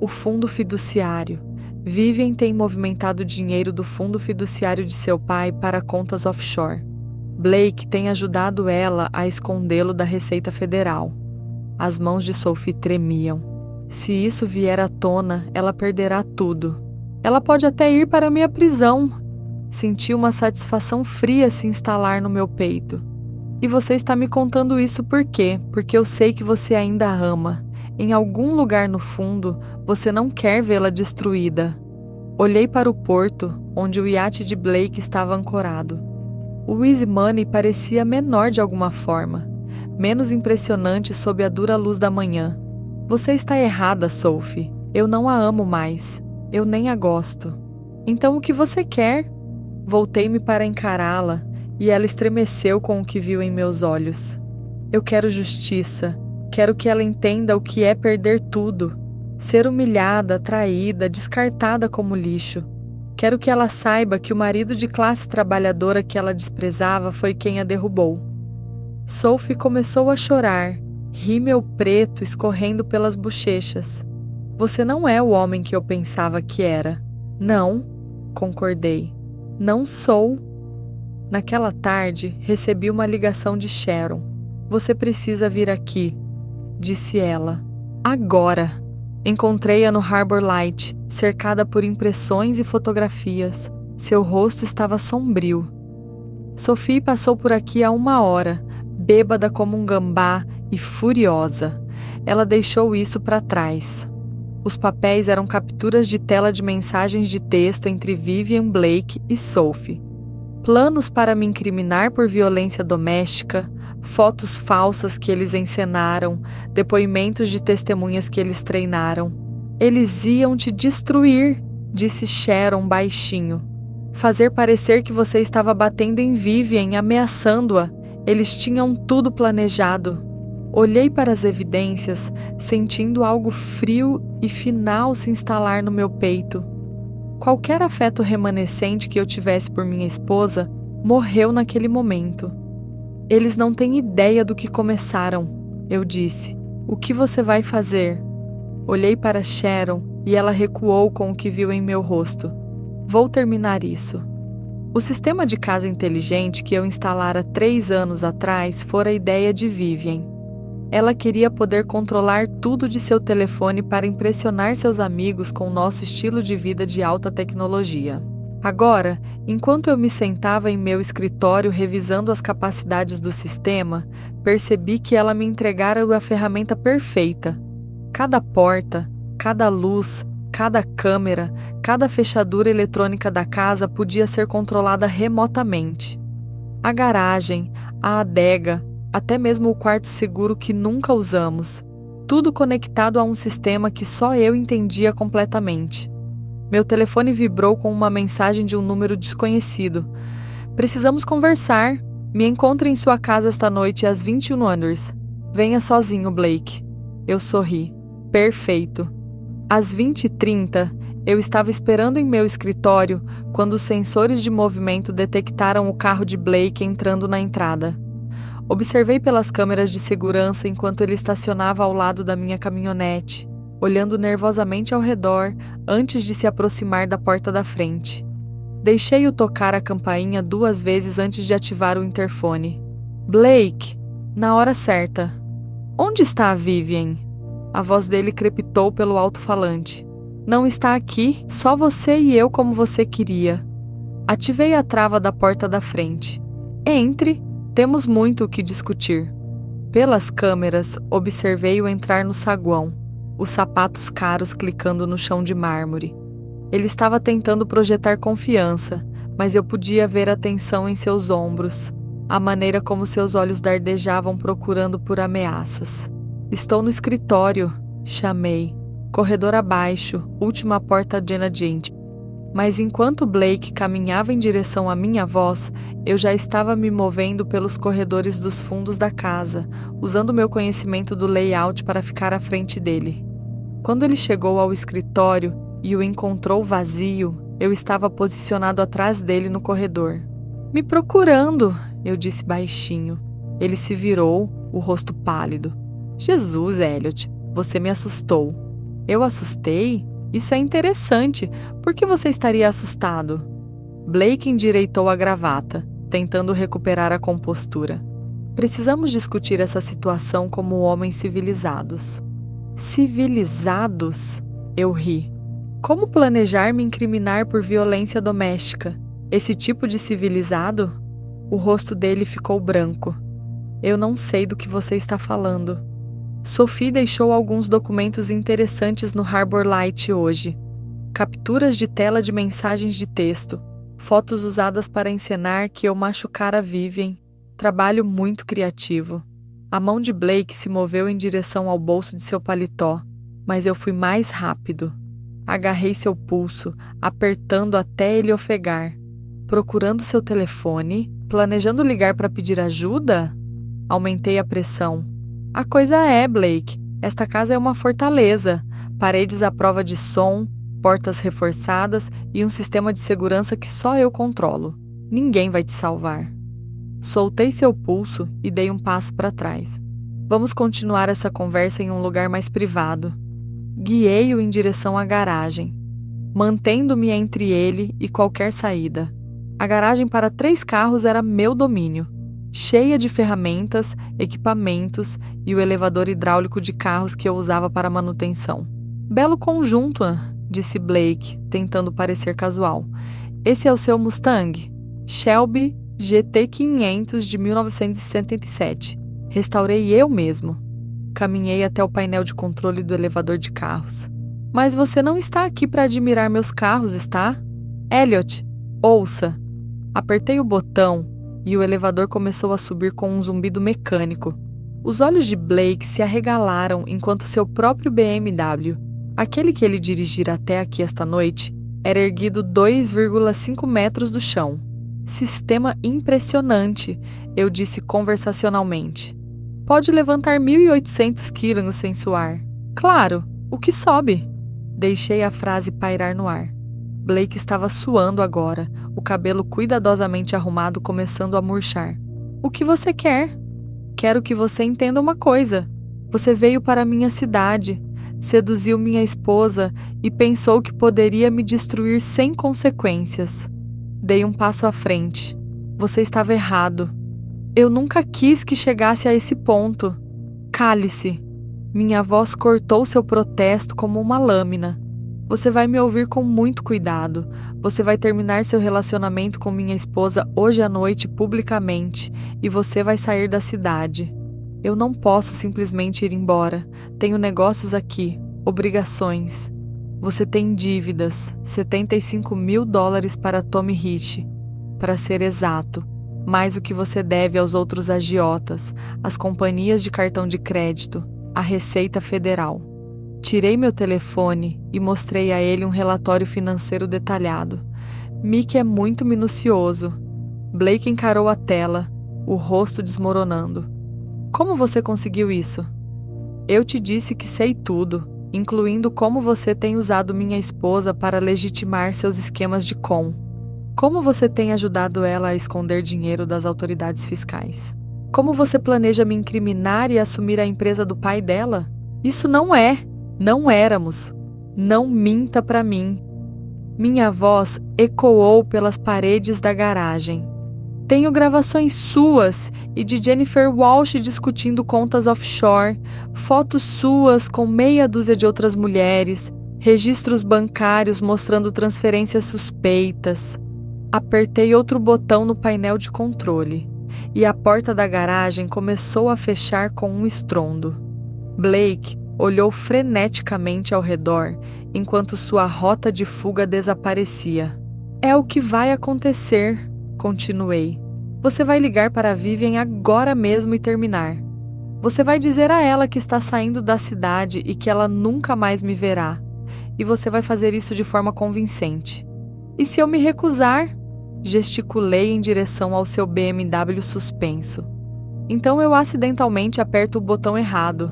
"O fundo fiduciário. Vivian tem movimentado dinheiro do fundo fiduciário de seu pai para contas offshore. Blake tem ajudado ela a escondê-lo da Receita Federal." As mãos de Sophie tremiam. "Se isso vier à tona, ela perderá tudo. Ela pode até ir para a minha prisão." Senti uma satisfação fria se instalar no meu peito. "E você está me contando isso por quê? Porque eu sei que você ainda a ama. Em algum lugar no fundo, você não quer vê-la destruída." Olhei para o porto, onde o iate de Blake estava ancorado. O Easy Money parecia menor de alguma forma, menos impressionante sob a dura luz da manhã. "Você está errada, Sophie. Eu não a amo mais. Eu nem a gosto." "Então o que você quer?" Voltei-me para encará-la e ela estremeceu com o que viu em meus olhos. "Eu quero justiça. Quero que ela entenda o que é perder tudo. Ser humilhada, traída, descartada como lixo. Quero que ela saiba que o marido de classe trabalhadora que ela desprezava foi quem a derrubou." Sophie começou a chorar, rímel preto escorrendo pelas bochechas. "Você não é o homem que eu pensava que era." "Não", concordei. "Não sou." Naquela tarde, recebi uma ligação de Sharon. "Você precisa vir aqui", disse ela. "Agora." Encontrei-a no Harbor Light, cercada por impressões e fotografias. Seu rosto estava sombrio. "Sophie passou por aqui há 1 hora, bêbada como um gambá e furiosa. Ela deixou isso para trás." Os papéis eram capturas de tela de mensagens de texto entre Vivian, Blake e Sophie. Planos para me incriminar por violência doméstica, fotos falsas que eles encenaram, depoimentos de testemunhas que eles treinaram. "Eles iam te destruir", disse Sharon baixinho. Fazer parecer que você estava batendo em Vivian, ameaçando-a. Eles tinham tudo planejado. Olhei para as evidências, sentindo algo frio e final se instalar no meu peito. Qualquer afeto remanescente que eu tivesse por minha esposa morreu naquele momento. Eles não têm ideia do que começaram, eu disse. O que você vai fazer? Olhei para Sharon e ela recuou com o que viu em meu rosto. Vou terminar isso. O sistema de casa inteligente que eu instalara 3 anos atrás fora a ideia de Vivian. Ela queria poder controlar tudo de seu telefone para impressionar seus amigos com nosso estilo de vida de alta tecnologia. Agora, enquanto eu me sentava em meu escritório revisando as capacidades do sistema, percebi que ela me entregara a ferramenta perfeita. Cada porta, cada luz, cada câmera, cada fechadura eletrônica da casa podia ser controlada remotamente. A garagem, a adega, até mesmo o quarto seguro que nunca usamos. Tudo conectado a um sistema que só eu entendia completamente. Meu telefone vibrou com uma mensagem de um número desconhecido. Precisamos conversar. Me encontre em sua casa esta noite às 21h. Venha sozinho, Blake. Eu sorri. Perfeito. Às 20h30, eu estava esperando em meu escritório quando os sensores de movimento detectaram o carro de Blake entrando na entrada. Observei pelas câmeras de segurança enquanto ele estacionava ao lado da minha caminhonete, olhando nervosamente ao redor antes de se aproximar da porta da frente. Deixei-o tocar a campainha 2 vezes antes de ativar o interfone. Blake, na hora certa. Onde está a Vivian? A voz dele crepitou pelo alto-falante. Não está aqui, só você e eu como você queria. Ativei a trava da porta da frente. Entre, temos muito o que discutir. Pelas câmeras, observei-o entrar no saguão, os sapatos caros clicando no chão de mármore. Ele estava tentando projetar confiança, mas eu podia ver a tensão em seus ombros, a maneira como seus olhos dardejavam procurando por ameaças. Estou no escritório, chamei. Corredor abaixo, última porta adjacente. Mas enquanto Blake caminhava em direção à minha voz, eu já estava me movendo pelos corredores dos fundos da casa, usando meu conhecimento do layout para ficar à frente dele. Quando ele chegou ao escritório e o encontrou vazio, eu estava posicionado atrás dele no corredor. Me procurando, eu disse baixinho. Ele se virou, o rosto pálido. Jesus, Elliot, você me assustou. Eu assustei? Isso é interessante. Por que você estaria assustado? Blake endireitou a gravata, tentando recuperar a compostura. Precisamos discutir essa situação como homens civilizados. Civilizados? Eu ri. Como planejar me incriminar por violência doméstica? Esse tipo de civilizado? O rosto dele ficou branco. Eu não sei do que você está falando. Sophie deixou alguns documentos interessantes no Harbor Light hoje. Capturas de tela de mensagens de texto, fotos usadas para encenar que eu machucara Vivian. Trabalho muito criativo. A mão de Blake se moveu em direção ao bolso de seu paletó, mas eu fui mais rápido. Agarrei seu pulso, apertando até ele ofegar. Procurando seu telefone, planejando ligar para pedir ajuda? Aumentei a pressão. A coisa é, Blake, esta casa é uma fortaleza. Paredes à prova de som, portas reforçadas e um sistema de segurança que só eu controlo. Ninguém vai te salvar. Soltei seu pulso e dei um passo para trás. Vamos continuar essa conversa em um lugar mais privado. Guiei-o em direção à garagem, mantendo-me entre ele e qualquer saída. A garagem para 3 carros era meu domínio, cheia de ferramentas, equipamentos e o elevador hidráulico de carros que eu usava para manutenção. Belo conjunto, disse Blake, tentando parecer casual. Esse é o seu Mustang? Shelby GT500 de 1977. Restaurei eu mesmo. Caminhei até o painel de controle do elevador de carros. Mas você não está aqui para admirar meus carros, está? Elliot, ouça. Apertei o botão e o elevador começou a subir com um zumbido mecânico. Os olhos de Blake se arregalaram enquanto seu próprio BMW, aquele que ele dirigira até aqui esta noite, Era erguido 2,5 metros do chão. Sistema impressionante, eu disse conversacionalmente. Pode levantar 1.800 quilos sem suar. Claro, o que sobe? Deixei a frase pairar no ar. Blake estava suando agora, o cabelo cuidadosamente arrumado começando a murchar. O que você quer? Quero que você entenda uma coisa. Você veio para minha cidade, seduziu minha esposa e pensou que poderia me destruir sem consequências. Dei um passo à frente. Você estava errado. Eu nunca quis que chegasse a esse ponto. Cale-se. Minha voz cortou seu protesto como uma lâmina. Você vai me ouvir com muito cuidado. Você vai terminar seu relacionamento com minha esposa hoje à noite publicamente e você vai sair da cidade. Eu não posso simplesmente ir embora. Tenho negócios aqui, obrigações. Você tem dívidas, $75.000 para Tommy Rich, para ser exato, mais o que você deve aos outros agiotas, às companhias de cartão de crédito, à Receita Federal. Tirei meu telefone e mostrei a ele um relatório financeiro detalhado. Mickey é muito minucioso. Blake encarou a tela, o rosto desmoronando. Como você conseguiu isso? Eu te disse que sei tudo, incluindo como você tem usado minha esposa para legitimar seus esquemas de com. Como você tem ajudado ela a esconder dinheiro das autoridades fiscais. Como você planeja me incriminar e assumir a empresa do pai dela? Isso não é. Não éramos. Não minta para mim. Minha voz ecoou pelas paredes da garagem. Tenho gravações suas e de Jennifer Walsh discutindo contas offshore, fotos suas com meia dúzia de outras mulheres, registros bancários mostrando transferências suspeitas. Apertei outro botão no painel de controle e a porta da garagem começou a fechar com um estrondo. Blake olhou freneticamente ao redor enquanto sua rota de fuga desaparecia. É o que vai acontecer, continuei. Você vai ligar para a Vivian agora mesmo e terminar. Você vai dizer a ela que está saindo da cidade e que ela nunca mais me verá. E você vai fazer isso de forma convincente. E se eu me recusar? Gesticulei em direção ao seu BMW suspenso. Então eu acidentalmente aperto o botão errado.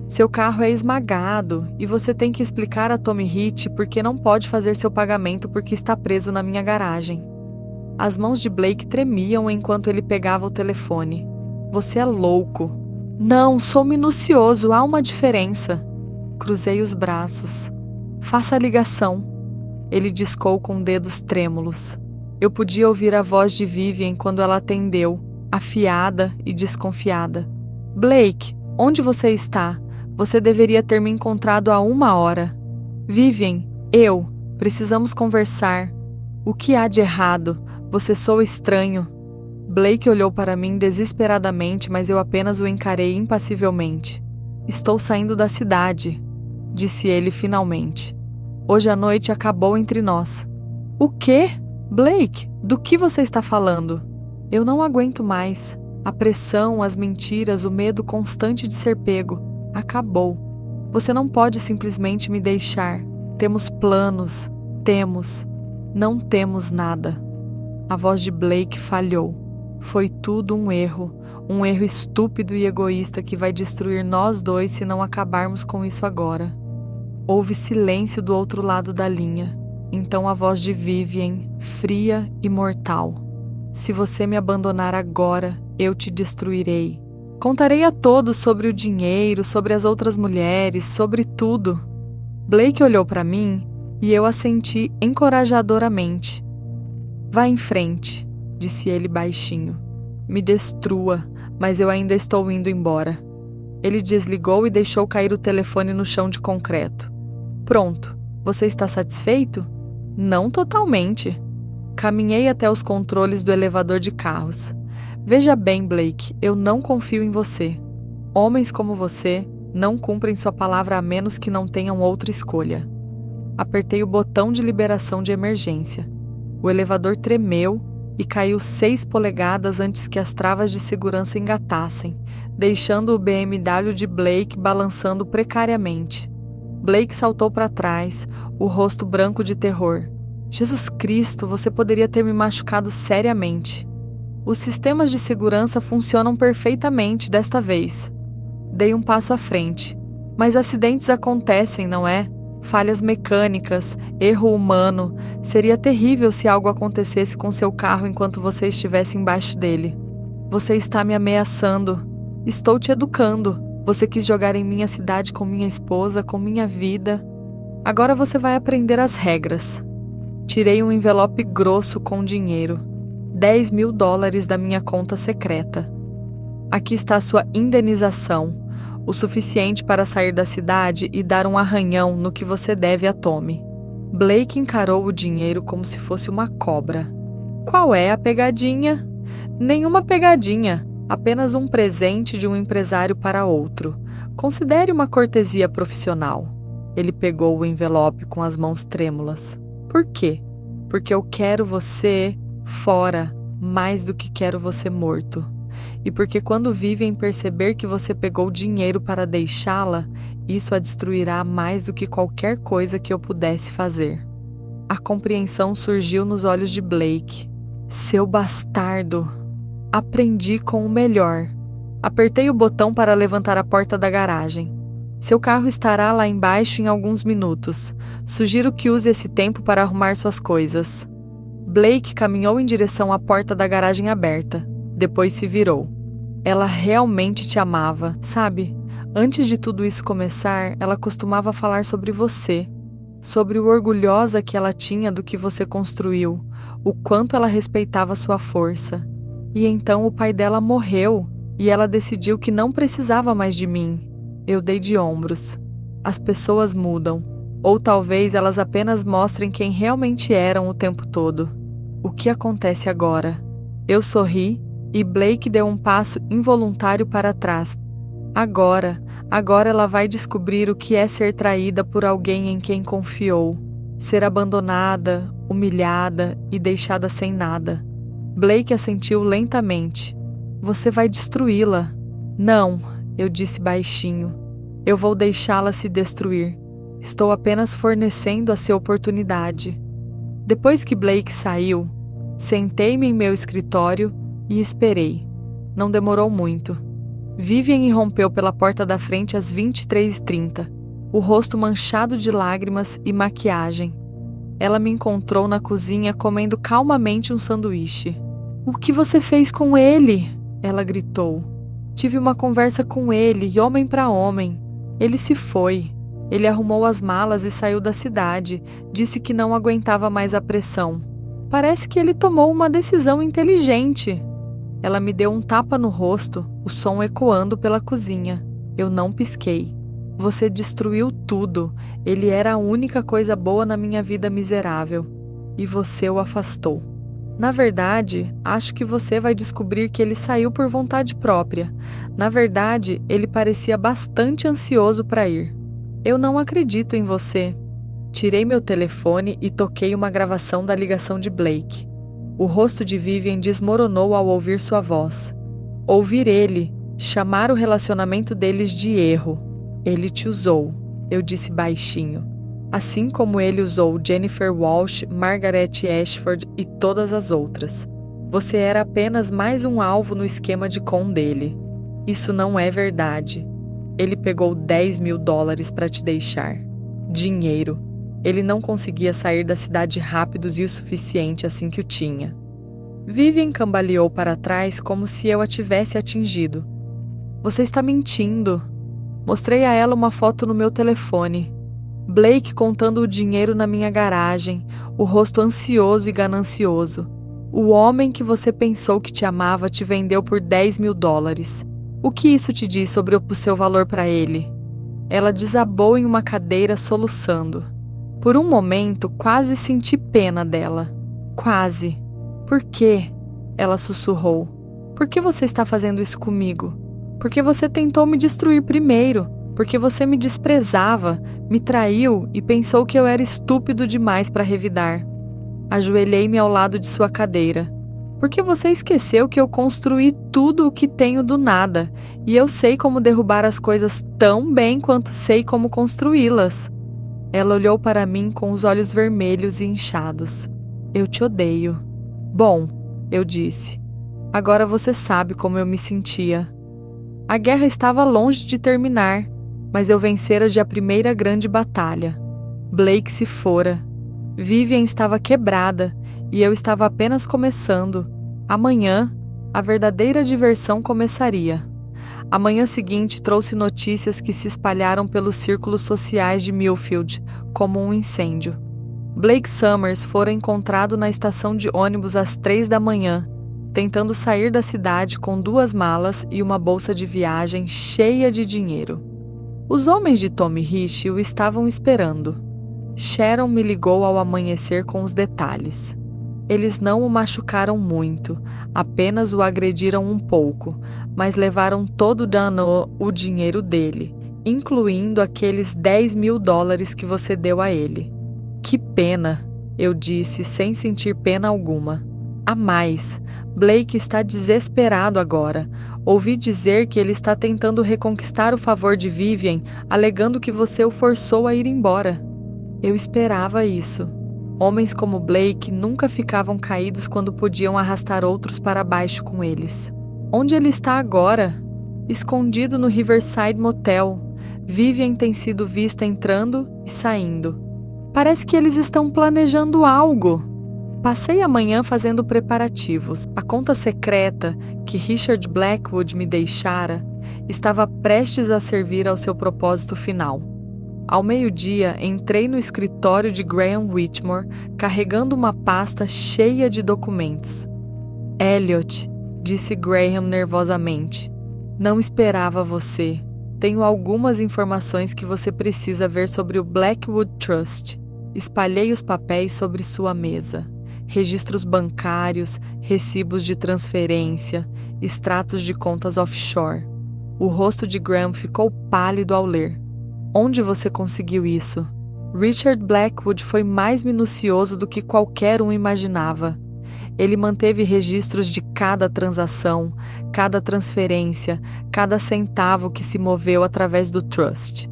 Seu carro é esmagado e você tem que explicar a Tommy Rich por que não pode fazer seu pagamento porque está preso na minha garagem. As mãos de Blake tremiam enquanto ele pegava o telefone. Você é louco. Não, sou minucioso, há uma diferença. Cruzei os braços. Faça a ligação. Ele discou com dedos trêmulos. Eu podia ouvir a voz de Vivian quando ela atendeu, afiada e desconfiada. Blake, onde você está? Você deveria ter me encontrado há 1 hora. Vivian, precisamos conversar. O que há de errado? Você soa estranho. Blake olhou para mim desesperadamente, mas eu apenas o encarei impassivelmente. Estou saindo da cidade, disse ele finalmente. Hoje à noite acabou entre nós. O quê? Blake, do que você está falando? Eu não aguento mais. A pressão, as mentiras, o medo constante de ser pego. Acabou. Você não pode simplesmente me deixar. Temos planos. Não temos nada. A voz de Blake falhou. Foi tudo um erro estúpido e egoísta que vai destruir nós dois se não acabarmos com isso agora. Houve silêncio do outro lado da linha. Então a voz de Vivian, fria e mortal. Se você me abandonar agora, eu te destruirei. Contarei a todos sobre o dinheiro, sobre as outras mulheres, sobre tudo. Blake olhou para mim e eu assenti encorajadoramente. Vá em frente, disse ele baixinho. Me destrua, mas eu ainda estou indo embora. Ele desligou e deixou cair o telefone no chão de concreto. Pronto, você está satisfeito? Não totalmente. Caminhei até os controles do elevador de carros. Veja bem, Blake, eu não confio em você. Homens como você não cumprem sua palavra a menos que não tenham outra escolha. Apertei o botão de liberação de emergência. O elevador tremeu e caiu 6 polegadas antes que as travas de segurança engatassem, deixando o BMW de Blake balançando precariamente. Blake saltou para trás, o rosto branco de terror. Jesus Cristo, você poderia ter me machucado seriamente. Os sistemas de segurança funcionam perfeitamente desta vez. Dei um passo à frente. Mas acidentes acontecem, não é? Falhas mecânicas, erro humano. Seria terrível se algo acontecesse com seu carro enquanto você estivesse embaixo dele. Você está me ameaçando. Estou te educando. Você quis jogar em minha cidade com minha esposa, com minha vida. Agora você vai aprender as regras. Tirei um envelope grosso com dinheiro. $10.000 da minha conta secreta. Aqui está a sua indenização, o suficiente para sair da cidade e dar um arranhão no que você deve a Tommy. Blake encarou o dinheiro como se fosse uma cobra. Qual é a pegadinha? Nenhuma pegadinha, apenas um presente de um empresário para outro. Considere uma cortesia profissional. Ele pegou o envelope com as mãos trêmulas. Por quê? Porque eu quero você fora mais do que quero você morto. E porque quando Vivian perceber que você pegou dinheiro para deixá-la, isso a destruirá mais do que qualquer coisa que eu pudesse fazer. A compreensão surgiu nos olhos de Blake. Seu bastardo! Aprendi com o melhor. Apertei o botão para levantar a porta da garagem. Seu carro estará lá embaixo em alguns minutos. Sugiro que use esse tempo para arrumar suas coisas. Blake caminhou em direção à porta da garagem aberta. Depois se virou. Ela realmente te amava, sabe? Antes de tudo isso começar, ela costumava falar sobre você. Sobre o orgulhosa que ela tinha do que você construiu. O quanto ela respeitava sua força. E então o pai dela morreu. E ela decidiu que não precisava mais de mim. Eu dei de ombros. As pessoas mudam. Ou talvez elas apenas mostrem quem realmente eram o tempo todo. O que acontece agora? Eu sorri e Blake deu um passo involuntário para trás. Agora ela vai descobrir o que é ser traída por alguém em quem confiou. Ser abandonada, humilhada e deixada sem nada. Blake assentiu lentamente. Você vai destruí-la. Não, eu disse baixinho. Eu vou deixá-la se destruir. Estou apenas fornecendo a sua oportunidade. Depois que Blake saiu, sentei-me em meu escritório e esperei. Não demorou muito. Vivian irrompeu pela porta da frente às 23h30, o rosto manchado de lágrimas e maquiagem. Ela me encontrou na cozinha comendo calmamente um sanduíche. O que você fez com ele? Ela gritou. Tive uma conversa com ele, homem para homem. Ele se foi. Ele arrumou as malas e saiu da cidade. Disse que não aguentava mais a pressão. Parece que ele tomou uma decisão inteligente. Ela me deu um tapa no rosto, o som ecoando pela cozinha. Eu não pisquei. Você destruiu tudo. Ele era a única coisa boa na minha vida miserável. E você o afastou. Na verdade, acho que você vai descobrir que ele saiu por vontade própria. Na verdade, ele parecia bastante ansioso para ir. Eu não acredito em você. Tirei meu telefone e toquei uma gravação da ligação de Blake. O rosto de Vivian desmoronou ao ouvir sua voz. Ouvir ele, chamar o relacionamento deles de erro. Ele te usou, eu disse baixinho. Assim como ele usou Jennifer Walsh, Margaret Ashford e todas as outras. Você era apenas mais um alvo no esquema de com dele. Isso não é verdade. Ele pegou $10.000 para te deixar. Dinheiro. Ele não conseguia sair da cidade rápidos e o suficiente assim que o tinha. Vivian cambaleou para trás como se eu a tivesse atingido. Você está mentindo. Mostrei a ela uma foto no meu telefone. Blake contando o dinheiro na minha garagem, o rosto ansioso e ganancioso. O homem que você pensou que te amava te vendeu por $10.000. O que isso te diz sobre o seu valor para ele? Ela desabou em uma cadeira soluçando. Por um momento, quase senti pena dela. Quase. Por quê? Ela sussurrou. Por que você está fazendo isso comigo? Porque você tentou me destruir primeiro. Porque você me desprezava, me traiu e pensou que eu era estúpido demais para revidar. Ajoelhei-me ao lado de sua cadeira. Porque você esqueceu que eu construí tudo o que tenho do nada, e eu sei como derrubar as coisas tão bem quanto sei como construí-las. Ela olhou para mim com os olhos vermelhos e inchados. Eu te odeio. Bom, eu disse. Agora você sabe como eu me sentia. A guerra estava longe de terminar, mas eu vencera já a primeira grande batalha. Blake se fora. Vivian estava quebrada e eu estava apenas começando. Amanhã, a verdadeira diversão começaria. A manhã seguinte trouxe notícias que se espalharam pelos círculos sociais de Millfield como um incêndio. Blake Summers fora encontrado na estação de ônibus às 3 da manhã, tentando sair da cidade com 2 malas e uma bolsa de viagem cheia de dinheiro. Os homens de Tommy Rich o estavam esperando. Sharon me ligou ao amanhecer com os detalhes. Eles não o machucaram muito, apenas o agrediram um pouco, mas levaram todo o dinheiro dele, incluindo aqueles $10.000 que você deu a ele. Que pena, eu disse sem sentir pena alguma. A mais, Blake está desesperado agora. Ouvi dizer que ele está tentando reconquistar o favor de Vivian, alegando que você o forçou a ir embora. Eu esperava isso. Homens como Blake nunca ficavam caídos quando podiam arrastar outros para baixo com eles. Onde ele está agora? Escondido no Riverside Motel. Vivian tem sido vista entrando e saindo. Parece que eles estão planejando algo. Passei a manhã fazendo preparativos. A conta secreta que Richard Blackwood me deixara estava prestes a servir ao seu propósito final. Ao meio-dia, entrei no escritório de Graham Whitmore, carregando uma pasta cheia de documentos. Elliot, disse Graham nervosamente, não esperava você. Tenho algumas informações que você precisa ver sobre o Blackwood Trust. Espalhei os papéis sobre sua mesa. Registros bancários, recibos de transferência, extratos de contas offshore. O rosto de Graham ficou pálido ao ler. Onde você conseguiu isso? Richard Blackwood foi mais minucioso do que qualquer um imaginava. Ele manteve registros de cada transação, cada transferência, cada centavo que se moveu através do trust.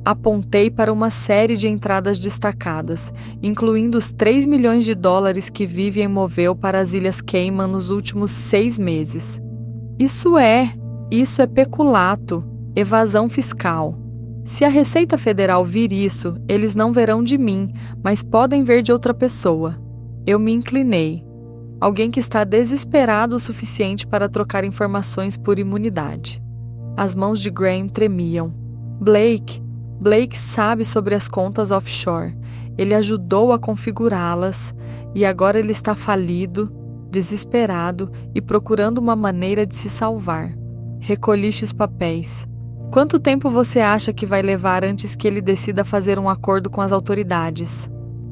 Apontei para uma série de entradas destacadas, incluindo os $3 milhões que Vivian moveu para as Ilhas Cayman nos últimos 6 meses. Isso é peculato, evasão fiscal. Se a Receita Federal vir isso, eles não verão de mim, mas podem ver de outra pessoa. Eu me inclinei. Alguém que está desesperado o suficiente para trocar informações por imunidade. As mãos de Graham tremiam. Blake sabe sobre as contas offshore. Ele ajudou a configurá-las e agora ele está falido, desesperado e procurando uma maneira de se salvar. Recolhiste os papéis. Quanto tempo você acha que vai levar antes que ele decida fazer um acordo com as autoridades?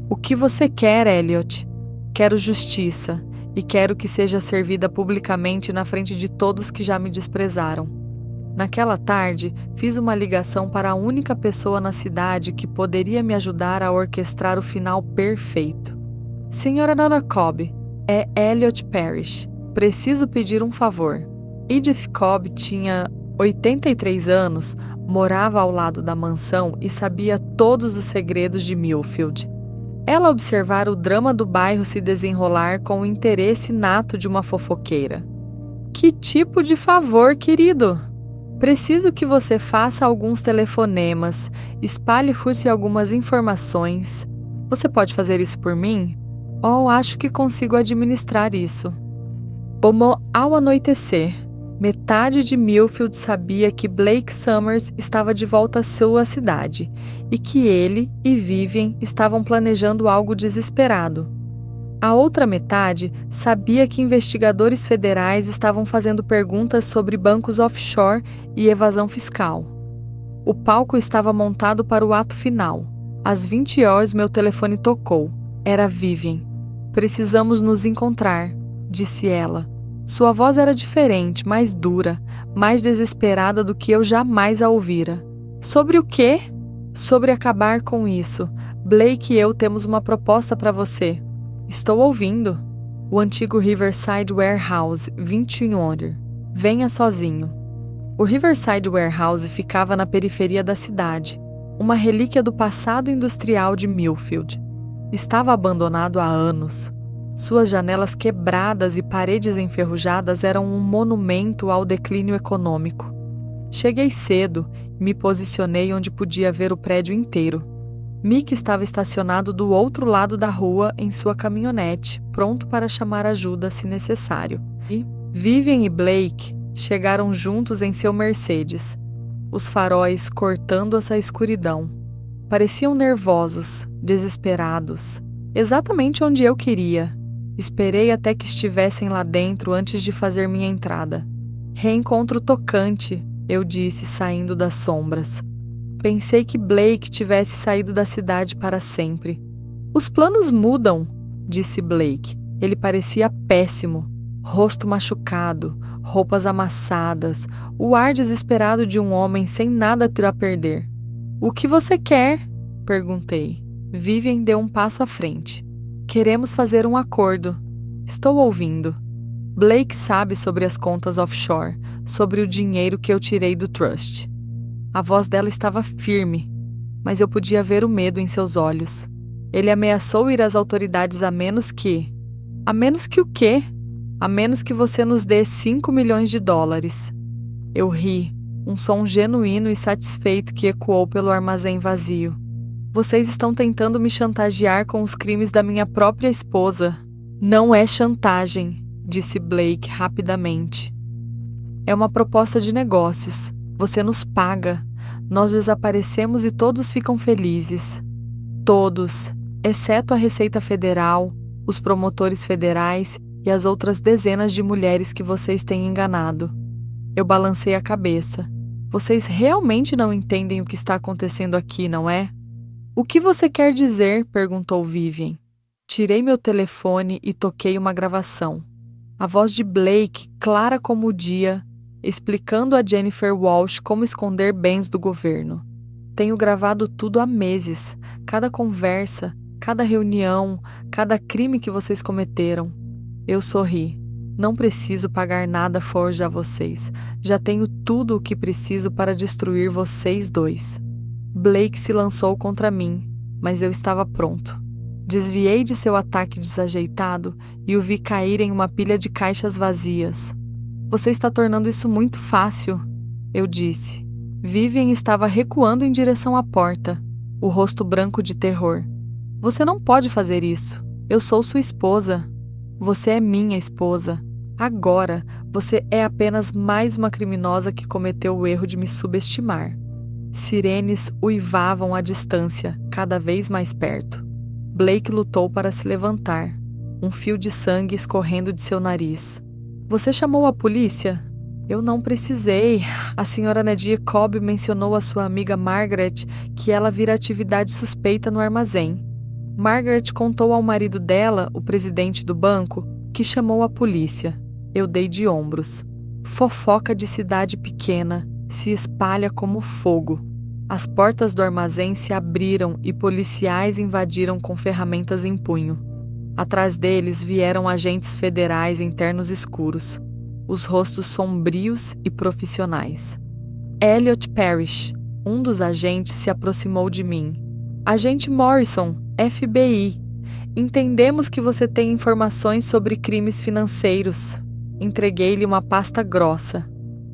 O que você quer, Elliot? Quero justiça e quero que seja servida publicamente na frente de todos que já me desprezaram. Naquela tarde, fiz uma ligação para a única pessoa na cidade que poderia me ajudar a orquestrar o final perfeito. Senhora Nora Cobb, é Elliot Parrish. Preciso pedir um favor. Edith Cobb tinha 83 anos, morava ao lado da mansão e sabia todos os segredos de Millfield. Ela observara o drama do bairro se desenrolar com o interesse nato de uma fofoqueira. Que tipo de favor, querido? Preciso que você faça alguns telefonemas, espalhe-se algumas informações. Você pode fazer isso por mim? Oh, acho que consigo administrar isso. Ao anoitecer, metade de Millfield sabia que Blake Summers estava de volta à sua cidade e que ele e Vivian estavam planejando algo desesperado. A outra metade sabia que investigadores federais estavam fazendo perguntas sobre bancos offshore e evasão fiscal. O palco estava montado para o ato final. Às 20 horas meu telefone tocou. Era Vivian. Precisamos nos encontrar, disse ela. Sua voz era diferente, mais dura, mais desesperada do que eu jamais a ouvira. Sobre o quê? Sobre acabar com isso. Blake e eu temos uma proposta para você. Estou ouvindo. O antigo Riverside Warehouse, 21 Order. Venha sozinho. O Riverside Warehouse ficava na periferia da cidade. uma relíquia do passado industrial de Millfield. Estava abandonado há anos. Suas janelas quebradas e paredes enferrujadas eram um monumento ao declínio econômico. Cheguei cedo e me posicionei onde podia ver o prédio inteiro. Mick estava estacionado do outro lado da rua em sua caminhonete, pronto para chamar ajuda se necessário. E Vivian e Blake chegaram juntos em seu Mercedes, os faróis cortando essa escuridão. Pareciam nervosos, desesperados, exatamente onde eu queria. Esperei até que estivessem lá dentro antes de fazer minha entrada. Reencontro tocante, eu disse, saindo das sombras. Pensei que Blake tivesse saído da cidade para sempre. Os planos mudam, disse Blake. Ele parecia péssimo. Rosto machucado, roupas amassadas, o ar desesperado de um homem sem nada ter a perder. O que você quer? Perguntei. Vivian deu um passo à frente. Queremos fazer um acordo. Estou ouvindo. Blake sabe sobre as contas offshore, sobre o dinheiro que eu tirei do trust. A voz dela estava firme, mas eu podia ver o medo em seus olhos. Ele ameaçou ir às autoridades a menos que... A menos que o quê? A menos que você nos dê $5 milhões. Eu ri, um som genuíno e satisfeito que ecoou pelo armazém vazio. Vocês estão tentando me chantagear com os crimes da minha própria esposa. Não é chantagem, disse Blake rapidamente. É uma proposta de negócios. Você nos paga. Nós desaparecemos e todos ficam felizes. Todos, exceto a Receita Federal, os promotores federais e as outras dezenas de mulheres que vocês têm enganado. Eu balancei a cabeça. Vocês realmente não entendem o que está acontecendo aqui, não é? O que você quer dizer? Perguntou Vivian. Tirei meu telefone e toquei uma gravação. A voz de Blake, clara como o dia, explicando a Jennifer Walsh como esconder bens do governo. Tenho gravado tudo há meses, cada conversa, cada reunião, cada crime que vocês cometeram. Eu sorri. Não preciso pagar nada forja a vocês. Já tenho tudo o que preciso para destruir vocês dois. Blake se lançou contra mim, mas eu estava pronto. Desviei de seu ataque desajeitado e o vi cair em uma pilha de caixas vazias. Você está tornando isso muito fácil, eu disse. Vivian estava recuando em direção à porta, o rosto branco de terror. Você não pode fazer isso. Eu sou sua esposa. Você é minha esposa. Agora, você é apenas mais uma criminosa que cometeu o erro de me subestimar. Sirenes uivavam à distância, cada vez mais perto. Blake lutou para se levantar, um fio de sangue escorrendo de seu nariz. Você chamou a polícia? Eu não precisei. A senhora Nadia Cobb mencionou a sua amiga Margaret que ela vira atividade suspeita no armazém. Margaret contou ao marido dela, o presidente do banco, que chamou a polícia. Eu dei de ombros. Fofoca de cidade pequena se espalha como fogo. As portas do armazém se abriram e policiais invadiram com ferramentas em punho. Atrás deles vieram agentes federais em ternos escuros, os rostos sombrios e profissionais. Elliot Parrish, um dos agentes, se aproximou de mim. Agente Morrison, FBI. Entendemos que você tem informações sobre crimes financeiros. Entreguei-lhe uma pasta grossa.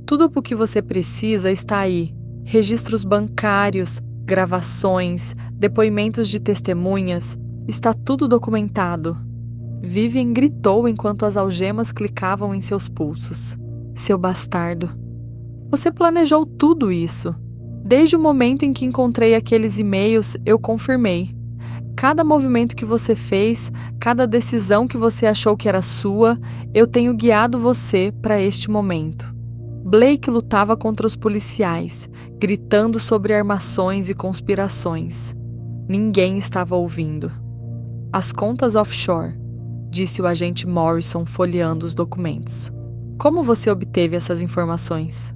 Tudo o que você precisa está aí. Registros bancários, gravações, depoimentos de testemunhas. Está tudo documentado. Vivian gritou enquanto as algemas clicavam em seus pulsos. Seu bastardo. Você planejou tudo isso. Desde o momento em que encontrei aqueles e-mails, eu confirmei. Cada movimento que você fez, cada decisão que você achou que era sua, eu tenho guiado você para este momento. Blake lutava contra os policiais, gritando sobre armações e conspirações. Ninguém estava ouvindo. As contas offshore, disse o agente Morrison folheando os documentos. Como você obteve essas informações?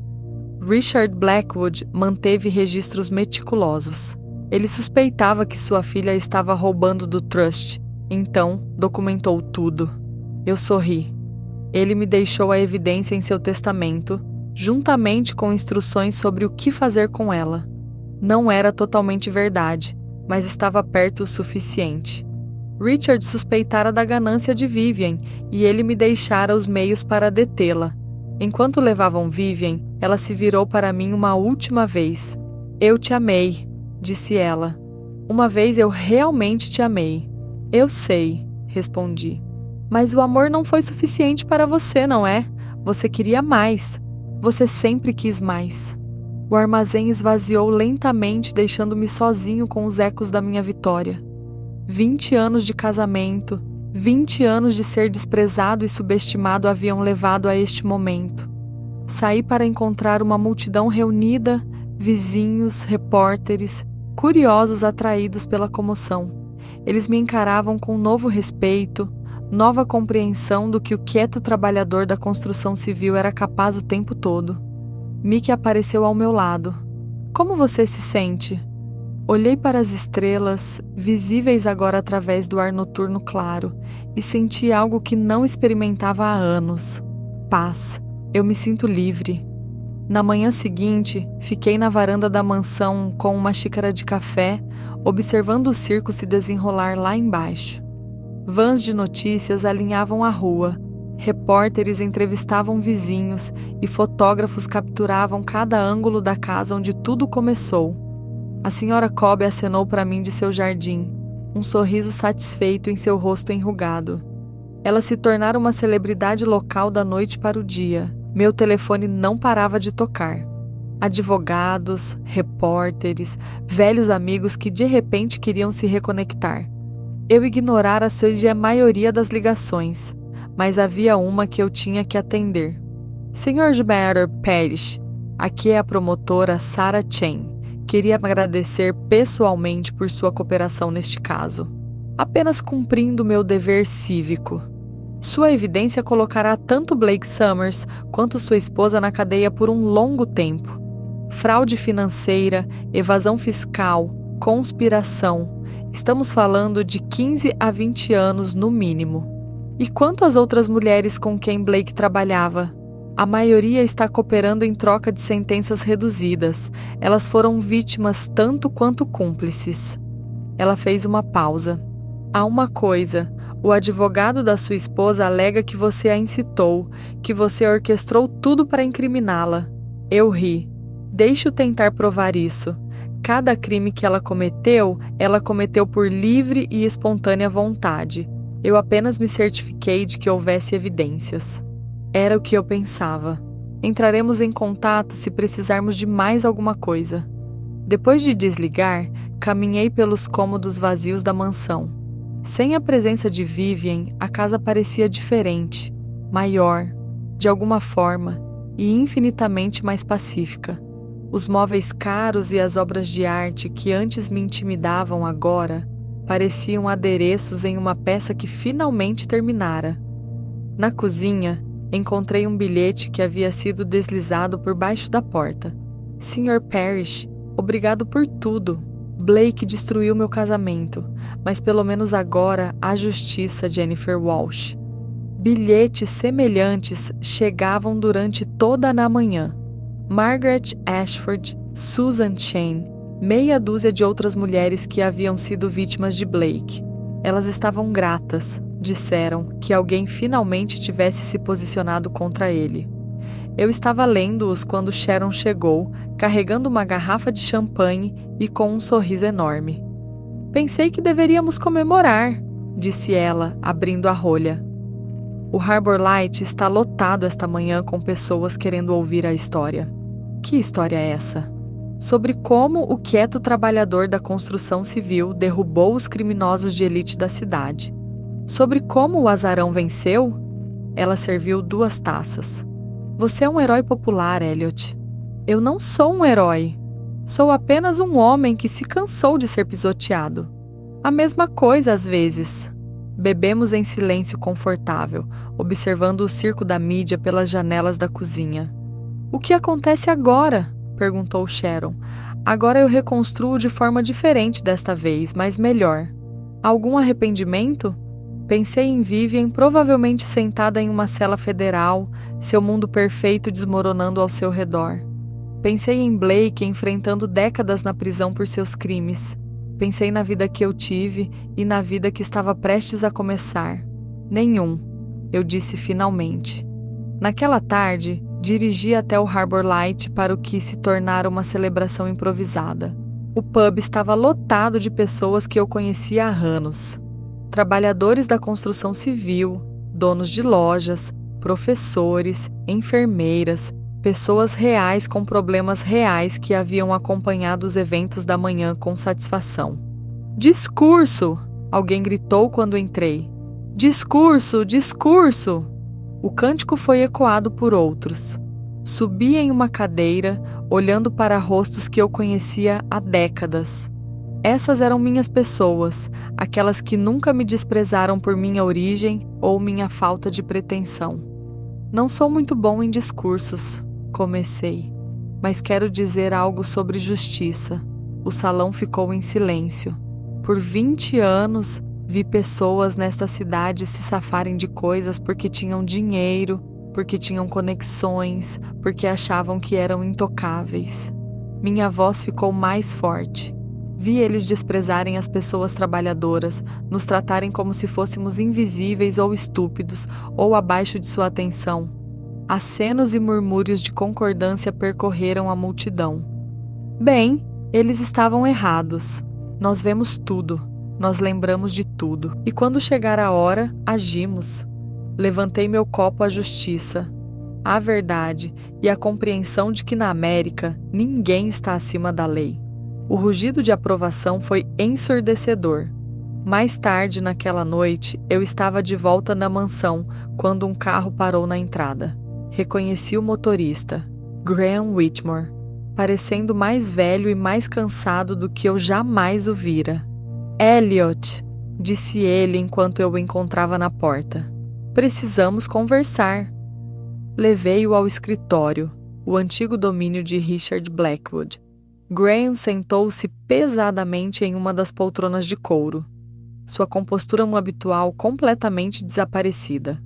Richard Blackwood manteve registros meticulosos. Ele suspeitava que sua filha estava roubando do trust, então documentou tudo. Eu sorri. Ele me deixou a evidência em seu testamento, juntamente com instruções sobre o que fazer com ela. Não era totalmente verdade, mas estava perto o suficiente. Richard suspeitara da ganância de Vivian e ele me deixara os meios para detê-la. Enquanto levavam Vivian, ela se virou para mim uma última vez. Eu te amei, disse ela. Uma vez eu realmente te amei. Eu sei, respondi. Mas o amor não foi suficiente para você, não é? Você queria mais. Você sempre quis mais. O armazém esvaziou lentamente, deixando-me sozinho com os ecos da minha vitória. 20 anos de casamento, 20 anos de ser desprezado e subestimado haviam levado a este momento. Saí para encontrar uma multidão reunida, vizinhos, repórteres, curiosos atraídos pela comoção. Eles me encaravam com novo respeito, nova compreensão do que o quieto trabalhador da construção civil era capaz o tempo todo. Mickey apareceu ao meu lado. Como você se sente? Olhei para as estrelas, visíveis agora através do ar noturno claro, e senti algo que não experimentava há anos. Paz. Eu me sinto livre. Na manhã seguinte, fiquei na varanda da mansão com uma xícara de café, observando o circo se desenrolar lá embaixo. Vans de notícias alinhavam a rua, repórteres entrevistavam vizinhos e fotógrafos capturavam cada ângulo da casa onde tudo começou. A senhora Cobb acenou para mim de seu jardim, um sorriso satisfeito em seu rosto enrugado. Ela se tornara uma celebridade local da noite para o dia. Meu telefone não parava de tocar. Advogados, repórteres, velhos amigos que de repente queriam se reconectar. Eu ignorara a maioria das ligações, mas havia uma que eu tinha que atender. Sr. Gilbert Parrish, aqui é a promotora Sarah Chen. Queria agradecer pessoalmente por sua cooperação neste caso, apenas cumprindo meu dever cívico. Sua evidência colocará tanto Blake Summers quanto sua esposa na cadeia por um longo tempo. Fraude financeira, evasão fiscal, conspiração. Estamos falando de 15 a 20 anos no mínimo. E quanto às outras mulheres com quem Blake trabalhava? A maioria está cooperando em troca de sentenças reduzidas. Elas foram vítimas tanto quanto cúmplices. Ela fez uma pausa. Há uma coisa. O advogado da sua esposa alega que você a incitou, que você orquestrou tudo para incriminá-la. Eu ri. Deixe-o tentar provar isso. Cada crime que ela cometeu por livre e espontânea vontade. Eu apenas me certifiquei de que houvesse evidências. Era o que eu pensava. Entraremos em contato se precisarmos de mais alguma coisa. Depois de desligar, caminhei pelos cômodos vazios da mansão. Sem a presença de Vivian, a casa parecia diferente, maior, de alguma forma, e infinitamente mais pacífica. Os móveis caros e as obras de arte que antes me intimidavam agora pareciam adereços em uma peça que finalmente terminara. Na cozinha, encontrei um bilhete que havia sido deslizado por baixo da porta. Sr. Parrish, obrigado por tudo. Blake destruiu meu casamento, mas pelo menos agora há justiça, Jennifer Walsh. Bilhetes semelhantes chegavam durante toda a manhã. Margaret Ashford, Susan Chain, meia dúzia de outras mulheres que haviam sido vítimas de Blake. Elas estavam gratas, disseram, que alguém finalmente tivesse se posicionado contra ele. Eu estava lendo-os quando Sharon chegou, carregando uma garrafa de champanhe e com um sorriso enorme. Pensei que deveríamos comemorar, disse ela, abrindo a rolha. O Harbor Light está lotado esta manhã com pessoas querendo ouvir a história. Que história é essa? Sobre como o quieto trabalhador da construção civil derrubou os criminosos de elite da cidade. Sobre como o azarão venceu? Ela serviu 2 taças. Você é um herói popular, Elliot. Eu não sou um herói. Sou apenas um homem que se cansou de ser pisoteado. A mesma coisa às vezes. Bebemos em silêncio confortável, observando o circo da mídia pelas janelas da cozinha. O que acontece agora? Perguntou Sharon. Agora eu reconstruo de forma diferente desta vez, mas melhor. Algum arrependimento? Pensei em Vivian provavelmente sentada em uma cela federal, seu mundo perfeito desmoronando ao seu redor. Pensei em Blake enfrentando décadas na prisão por seus crimes. Pensei na vida que eu tive e na vida que estava prestes a começar. Nenhum, eu disse finalmente. Naquela tarde, dirigi até o Harbor Light para o que se tornara uma celebração improvisada. O pub estava lotado de pessoas que eu conhecia há anos. Trabalhadores da construção civil, donos de lojas, professores, enfermeiras, pessoas reais com problemas reais que haviam acompanhado os eventos da manhã com satisfação. Discurso! Alguém gritou quando entrei. Discurso! Discurso! O cântico foi ecoado por outros. Subi em uma cadeira, olhando para rostos que eu conhecia há décadas. Essas eram minhas pessoas, aquelas que nunca me desprezaram por minha origem ou minha falta de pretensão. Não sou muito bom em discursos, comecei, mas quero dizer algo sobre justiça. O salão ficou em silêncio. Por 20 anos, vi pessoas nesta cidade se safarem de coisas porque tinham dinheiro, porque tinham conexões, porque achavam que eram intocáveis. Minha voz ficou mais forte. Vi eles desprezarem as pessoas trabalhadoras, nos tratarem como se fôssemos invisíveis ou estúpidos, ou abaixo de sua atenção. Acenos e murmúrios de concordância percorreram a multidão. Bem, eles estavam errados. Nós vemos tudo, nós lembramos de tudo. E quando chegar a hora, agimos. Levantei meu copo à justiça, à verdade e à compreensão de que na América ninguém está acima da lei. O rugido de aprovação foi ensurdecedor. Mais tarde naquela noite, eu estava de volta na mansão quando um carro parou na entrada. Reconheci o motorista, Graham Whitmore, parecendo mais velho e mais cansado do que eu jamais o vira. Elliot, disse ele enquanto eu o encontrava na porta. Precisamos conversar. Levei-o ao escritório, o antigo domínio de Richard Blackwood. Graham sentou-se pesadamente em uma das poltronas de couro, sua compostura habitual completamente desaparecida.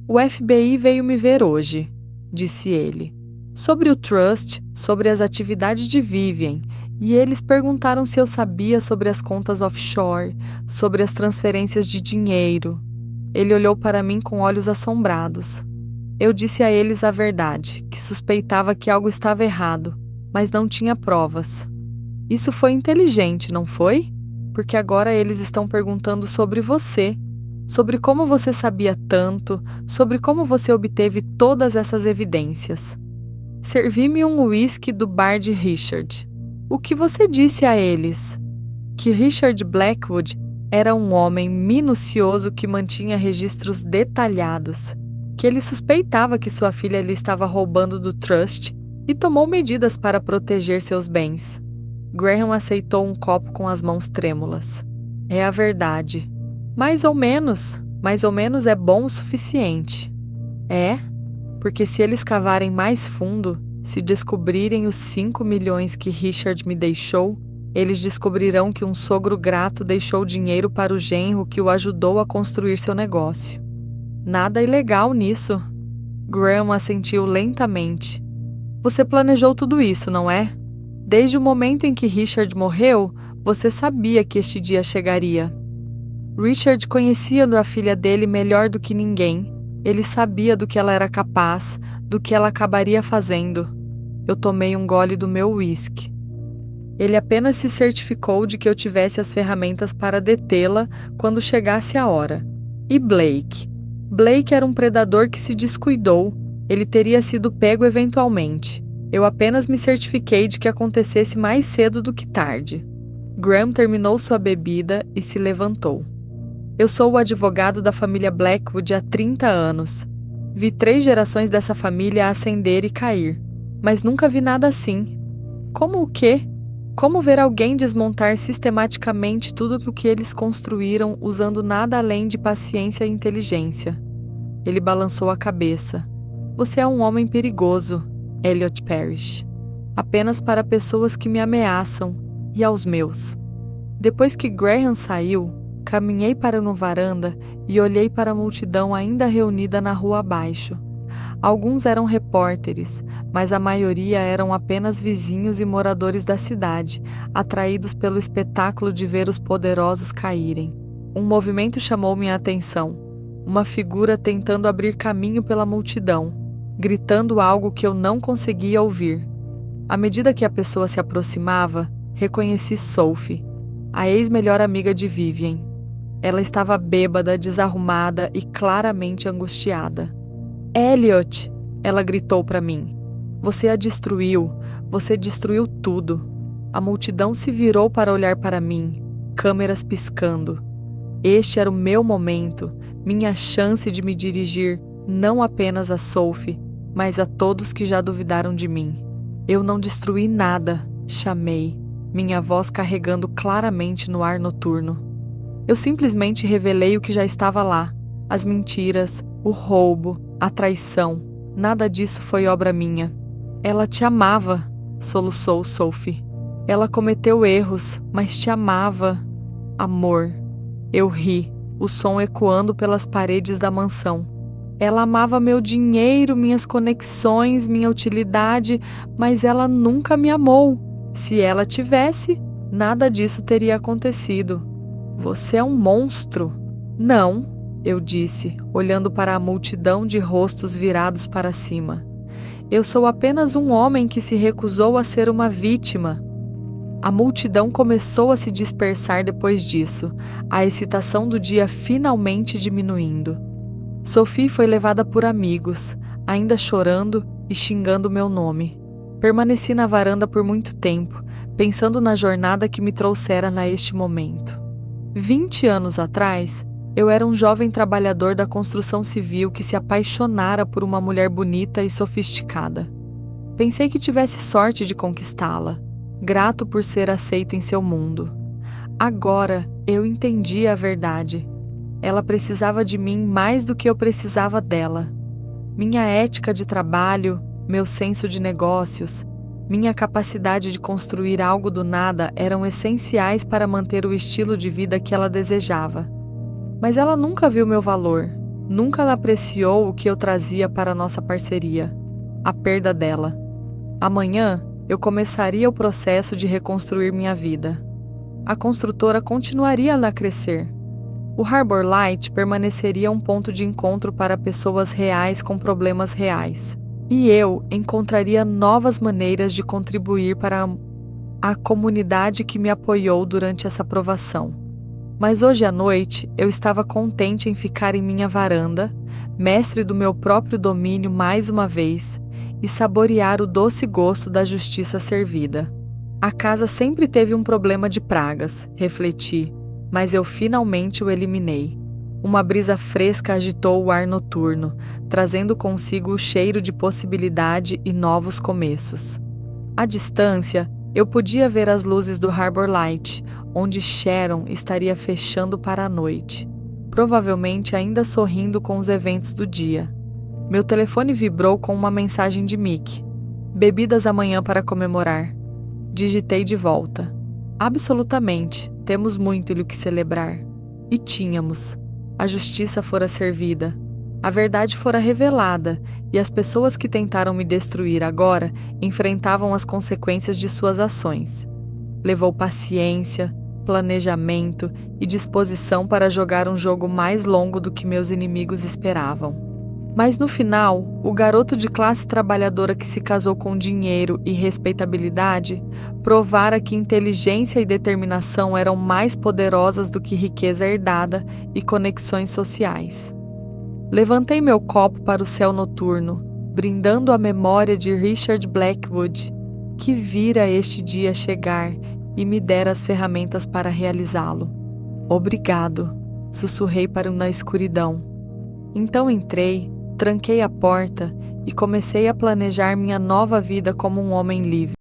O FBI veio me ver hoje, disse ele, sobre o Trust, sobre as atividades de Vivian, e eles perguntaram se eu sabia sobre as contas offshore, sobre as transferências de dinheiro. Ele olhou para mim com olhos assombrados. Eu disse a eles a verdade, que suspeitava que algo estava errado, mas não tinha provas. Isso foi inteligente, não foi? Porque agora eles estão perguntando sobre você, sobre como você sabia tanto, sobre como você obteve todas essas evidências. Servi-me um uísque do bar de Richard. O que você disse a eles? Que Richard Blackwood era um homem minucioso que mantinha registros detalhados, que ele suspeitava que sua filha lhe estava roubando do Trust e tomou medidas para proteger seus bens. Graham aceitou um copo com as mãos trêmulas. É a verdade. Mais ou menos é bom o suficiente. É, porque se eles cavarem mais fundo, se descobrirem os 5 milhões que Richard me deixou, eles descobrirão que um sogro grato deixou dinheiro para o genro que o ajudou a construir seu negócio. Nada ilegal nisso. Graham assentiu lentamente. Você planejou tudo isso, não é? Desde o momento em que Richard morreu, você sabia que este dia chegaria. Richard conhecia a filha dele melhor do que ninguém. Ele sabia do que ela era capaz, do que ela acabaria fazendo. Eu tomei um gole do meu uísque. Ele apenas se certificou de que eu tivesse as ferramentas para detê-la quando chegasse a hora. E Blake? Blake era um predador que se descuidou. Ele teria sido pego eventualmente. Eu apenas me certifiquei de que acontecesse mais cedo do que tarde. Graham terminou sua bebida e se levantou. Eu sou o advogado da família Blackwood há 30 anos. Vi 3 gerações dessa família ascender e cair, mas nunca vi nada assim. Como o quê? Como ver alguém desmontar sistematicamente tudo o que eles construíram usando nada além de paciência e inteligência? Ele balançou a cabeça. Você é um homem perigoso, Elliot Parrish. Apenas para pessoas que me ameaçam e aos meus. Depois que Graham saiu, caminhei para uma varanda e olhei para a multidão ainda reunida na rua abaixo. Alguns eram repórteres, mas a maioria eram apenas vizinhos e moradores da cidade, atraídos pelo espetáculo de ver os poderosos caírem. Um movimento chamou minha atenção. Uma figura tentando abrir caminho pela multidão, gritando algo que eu não conseguia ouvir. À medida que a pessoa se aproximava, reconheci Sophie, a ex-melhor amiga de Vivian. Ela estava bêbada, desarrumada e claramente angustiada. Elliot, ela gritou para mim. Você a destruiu, você destruiu tudo. A multidão se virou para olhar para mim, câmeras piscando. Este era o meu momento, minha chance de me dirigir não apenas a Sophie, mas a todos que já duvidaram de mim. Eu não destruí nada, chamei, minha voz carregando claramente no ar noturno. Eu simplesmente revelei o que já estava lá, as mentiras, o roubo, a traição. Nada disso foi obra minha. Ela te amava, soluçou Sophie. Ela cometeu erros, mas te amava. Amor. Eu ri, o som ecoando pelas paredes da mansão. Ela amava meu dinheiro, minhas conexões, minha utilidade, mas ela nunca me amou. Se ela tivesse, nada disso teria acontecido. Você é um monstro. Não, eu disse, olhando para a multidão de rostos virados para cima. Eu sou apenas um homem que se recusou a ser uma vítima. A multidão começou a se dispersar depois disso, a excitação do dia finalmente diminuindo. Sophie foi levada por amigos, ainda chorando e xingando meu nome. Permaneci na varanda por muito tempo, pensando na jornada que me trouxera a este momento. 20 anos atrás, eu era um jovem trabalhador da construção civil que se apaixonara por uma mulher bonita e sofisticada. Pensei que tivesse sorte de conquistá-la, grato por ser aceito em seu mundo. Agora eu entendi a verdade. Ela precisava de mim mais do que eu precisava dela. Minha ética de trabalho, meu senso de negócios, minha capacidade de construir algo do nada eram essenciais para manter o estilo de vida que ela desejava. Mas ela nunca viu meu valor, nunca apreciou o que eu trazia para nossa parceria, a perda dela. Amanhã, eu começaria o processo de reconstruir minha vida. A construtora continuaria a crescer. O Harbor Light permaneceria um ponto de encontro para pessoas reais com problemas reais. E eu encontraria novas maneiras de contribuir para a comunidade que me apoiou durante essa provação. Mas hoje à noite eu estava contente em ficar em minha varanda, mestre do meu próprio domínio mais uma vez, e saborear o doce gosto da justiça servida. A casa sempre teve um problema de pragas, refleti, mas eu finalmente o eliminei. Uma brisa fresca agitou o ar noturno, trazendo consigo o cheiro de possibilidade e novos começos. À distância, eu podia ver as luzes do Harbor Light, onde Sharon estaria fechando para a noite, provavelmente ainda sorrindo com os eventos do dia. Meu telefone vibrou com uma mensagem de Mick. Bebidas amanhã para comemorar. Digitei de volta. Absolutamente, temos muito o que celebrar. E tínhamos. A justiça fora servida. A verdade fora revelada, e as pessoas que tentaram me destruir agora enfrentavam as consequências de suas ações. Levou paciência, planejamento e disposição para jogar um jogo mais longo do que meus inimigos esperavam. Mas no final, o garoto de classe trabalhadora que se casou com dinheiro e respeitabilidade provara que inteligência e determinação eram mais poderosas do que riqueza herdada e conexões sociais. Levantei meu copo para o céu noturno, brindando a memória de Richard Blackwood, que vira este dia chegar e me dera as ferramentas para realizá-lo. Obrigado, sussurrei para na escuridão. Então entrei, tranquei a porta e comecei a planejar minha nova vida como um homem livre.